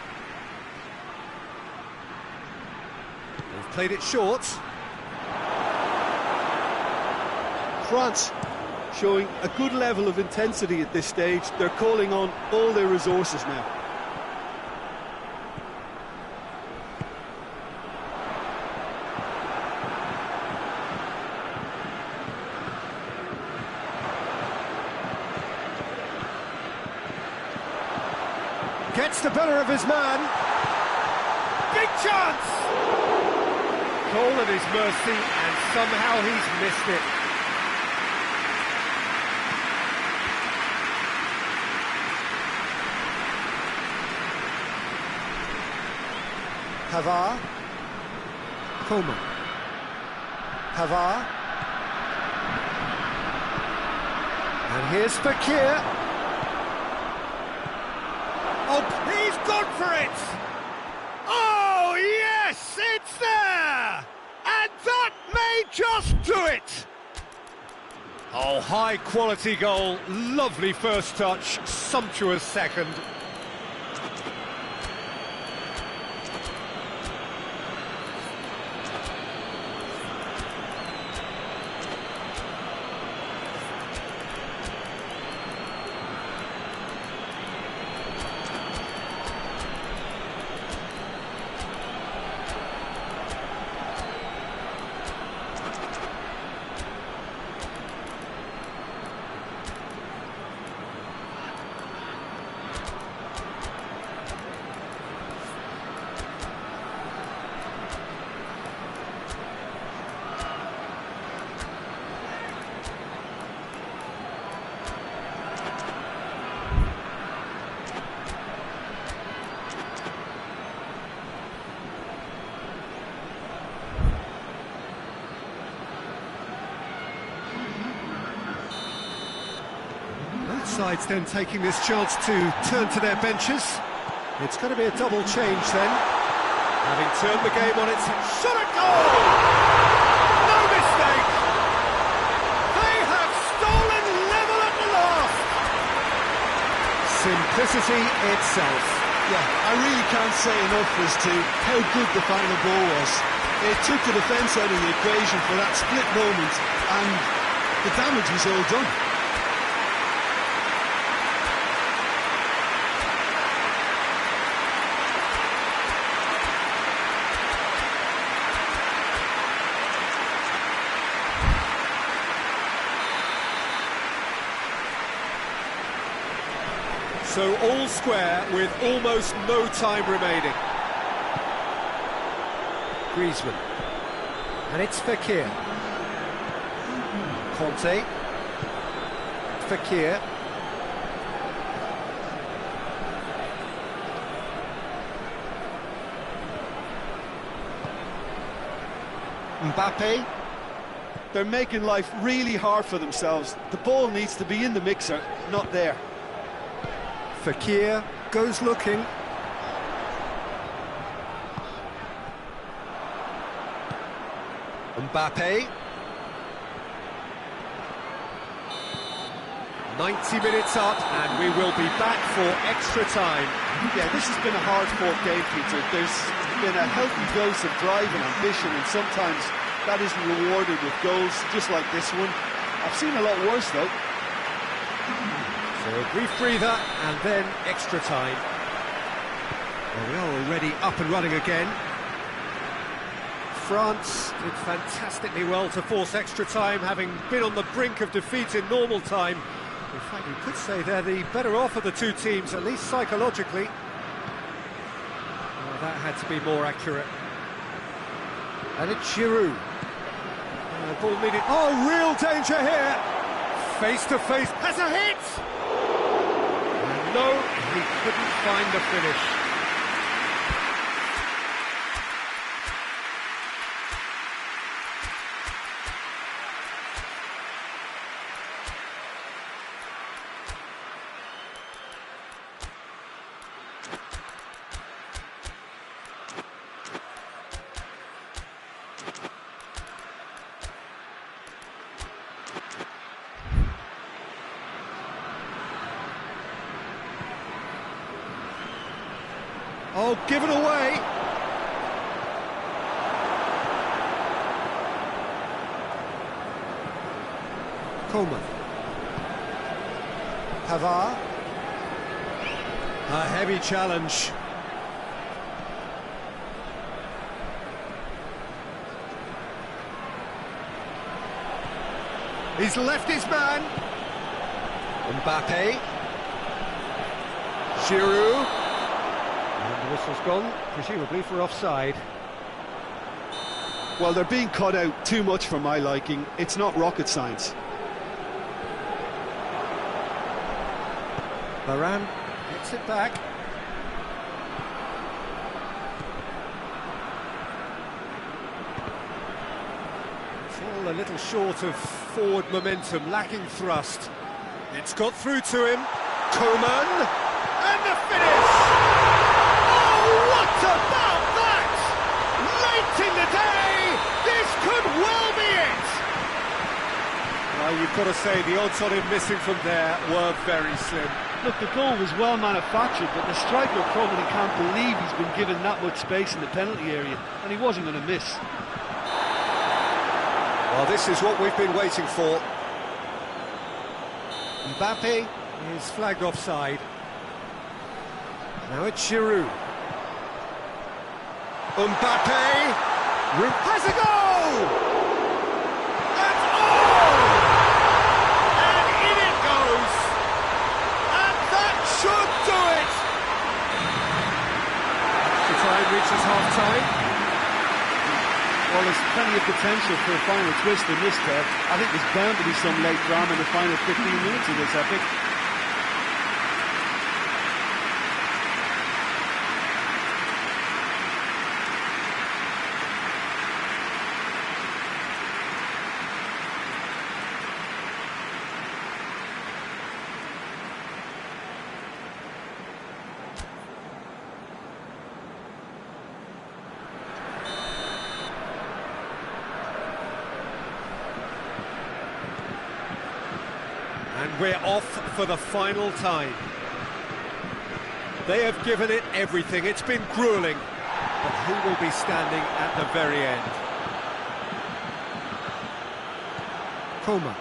S1: They've played it short.
S3: France showing a good level of intensity at this stage. They're calling on all their resources now.
S1: Gets the better of his man. Big chance! Goal at his mercy, and somehow he's missed it. Pavard. Coleman. Pavard. And here's Fekir. Oh, he's gone for it! Oh, yes, it's there! And that may just do it! Oh, high-quality goal, lovely first touch, sumptuous second. Sides then taking this chance to turn to their benches. It's going to be a double change then. Having turned the game on its head, shot at goal! No mistake! They have stolen level at the last! Simplicity itself.
S2: Yeah, I really can't say enough as to how good the final goal was. It took the defence out of the equation for that split moment, and the damage was all done.
S1: So all square with almost no time remaining. Griezmann. And it's Fekir. Conte. Fekir. Mbappe.
S3: They're making life really hard for themselves. The ball needs to be in the mixer, not there.
S1: Fekir goes looking. Mbappe. 90 minutes up, and we will be back for extra time.
S3: Yeah, this has been a hard-fought game, Peter. There's been a healthy dose of drive and ambition, and sometimes that isn't rewarded with goals, just like this one. I've seen a lot worse, though.
S1: So a brief breather, and then extra time. Well, we are already up and running again. France did fantastically well to force extra time, having been on the brink of defeat in normal time. In fact, you could say they're the better off of the two teams, at least psychologically. Well, that had to be more accurate. And it's Giroud. Ball needed. Oh, real danger here! Face to face, has a hit! And no, he couldn't find the finish. Oh, given away. Coleman. Pavard. A heavy challenge. He's left his man. Mbappe. Giroud. And the whistle's gone, presumably for offside.
S3: Well, they're being cut out too much for my liking. It's not rocket science.
S1: Varane gets it back. It's all a little short of forward momentum, lacking thrust. It's got through to him. Coman, and the finish! Oh, what about that? Late in the day, this could well be it! Well, you've got to say the odds on him missing from there were very slim.
S3: Look, the goal was well manufactured, but the striker probably can't believe he's been given that much space in the penalty area, and he wasn't going to miss.
S1: Well, this is what we've been waiting for. Mbappe is flagged offside. Now it's Giroud. Mbappe has a goal! And oh! And in it goes! And that should do it! The time reaches half-time.
S3: Well, there's plenty of potential for a final twist in this there. I think there's bound to be some late drama in the final 15 minutes of this epic.
S1: we're off for the final time. They have given it everything. It's been gruelling, but who will be standing at the very end? Coma.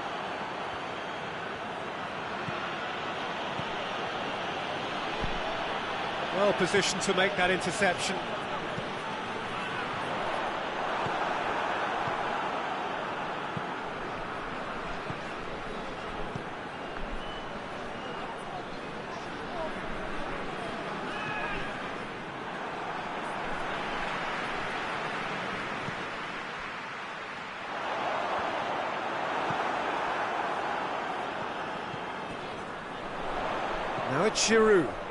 S1: Well positioned to make that interception. Now it's Giroud.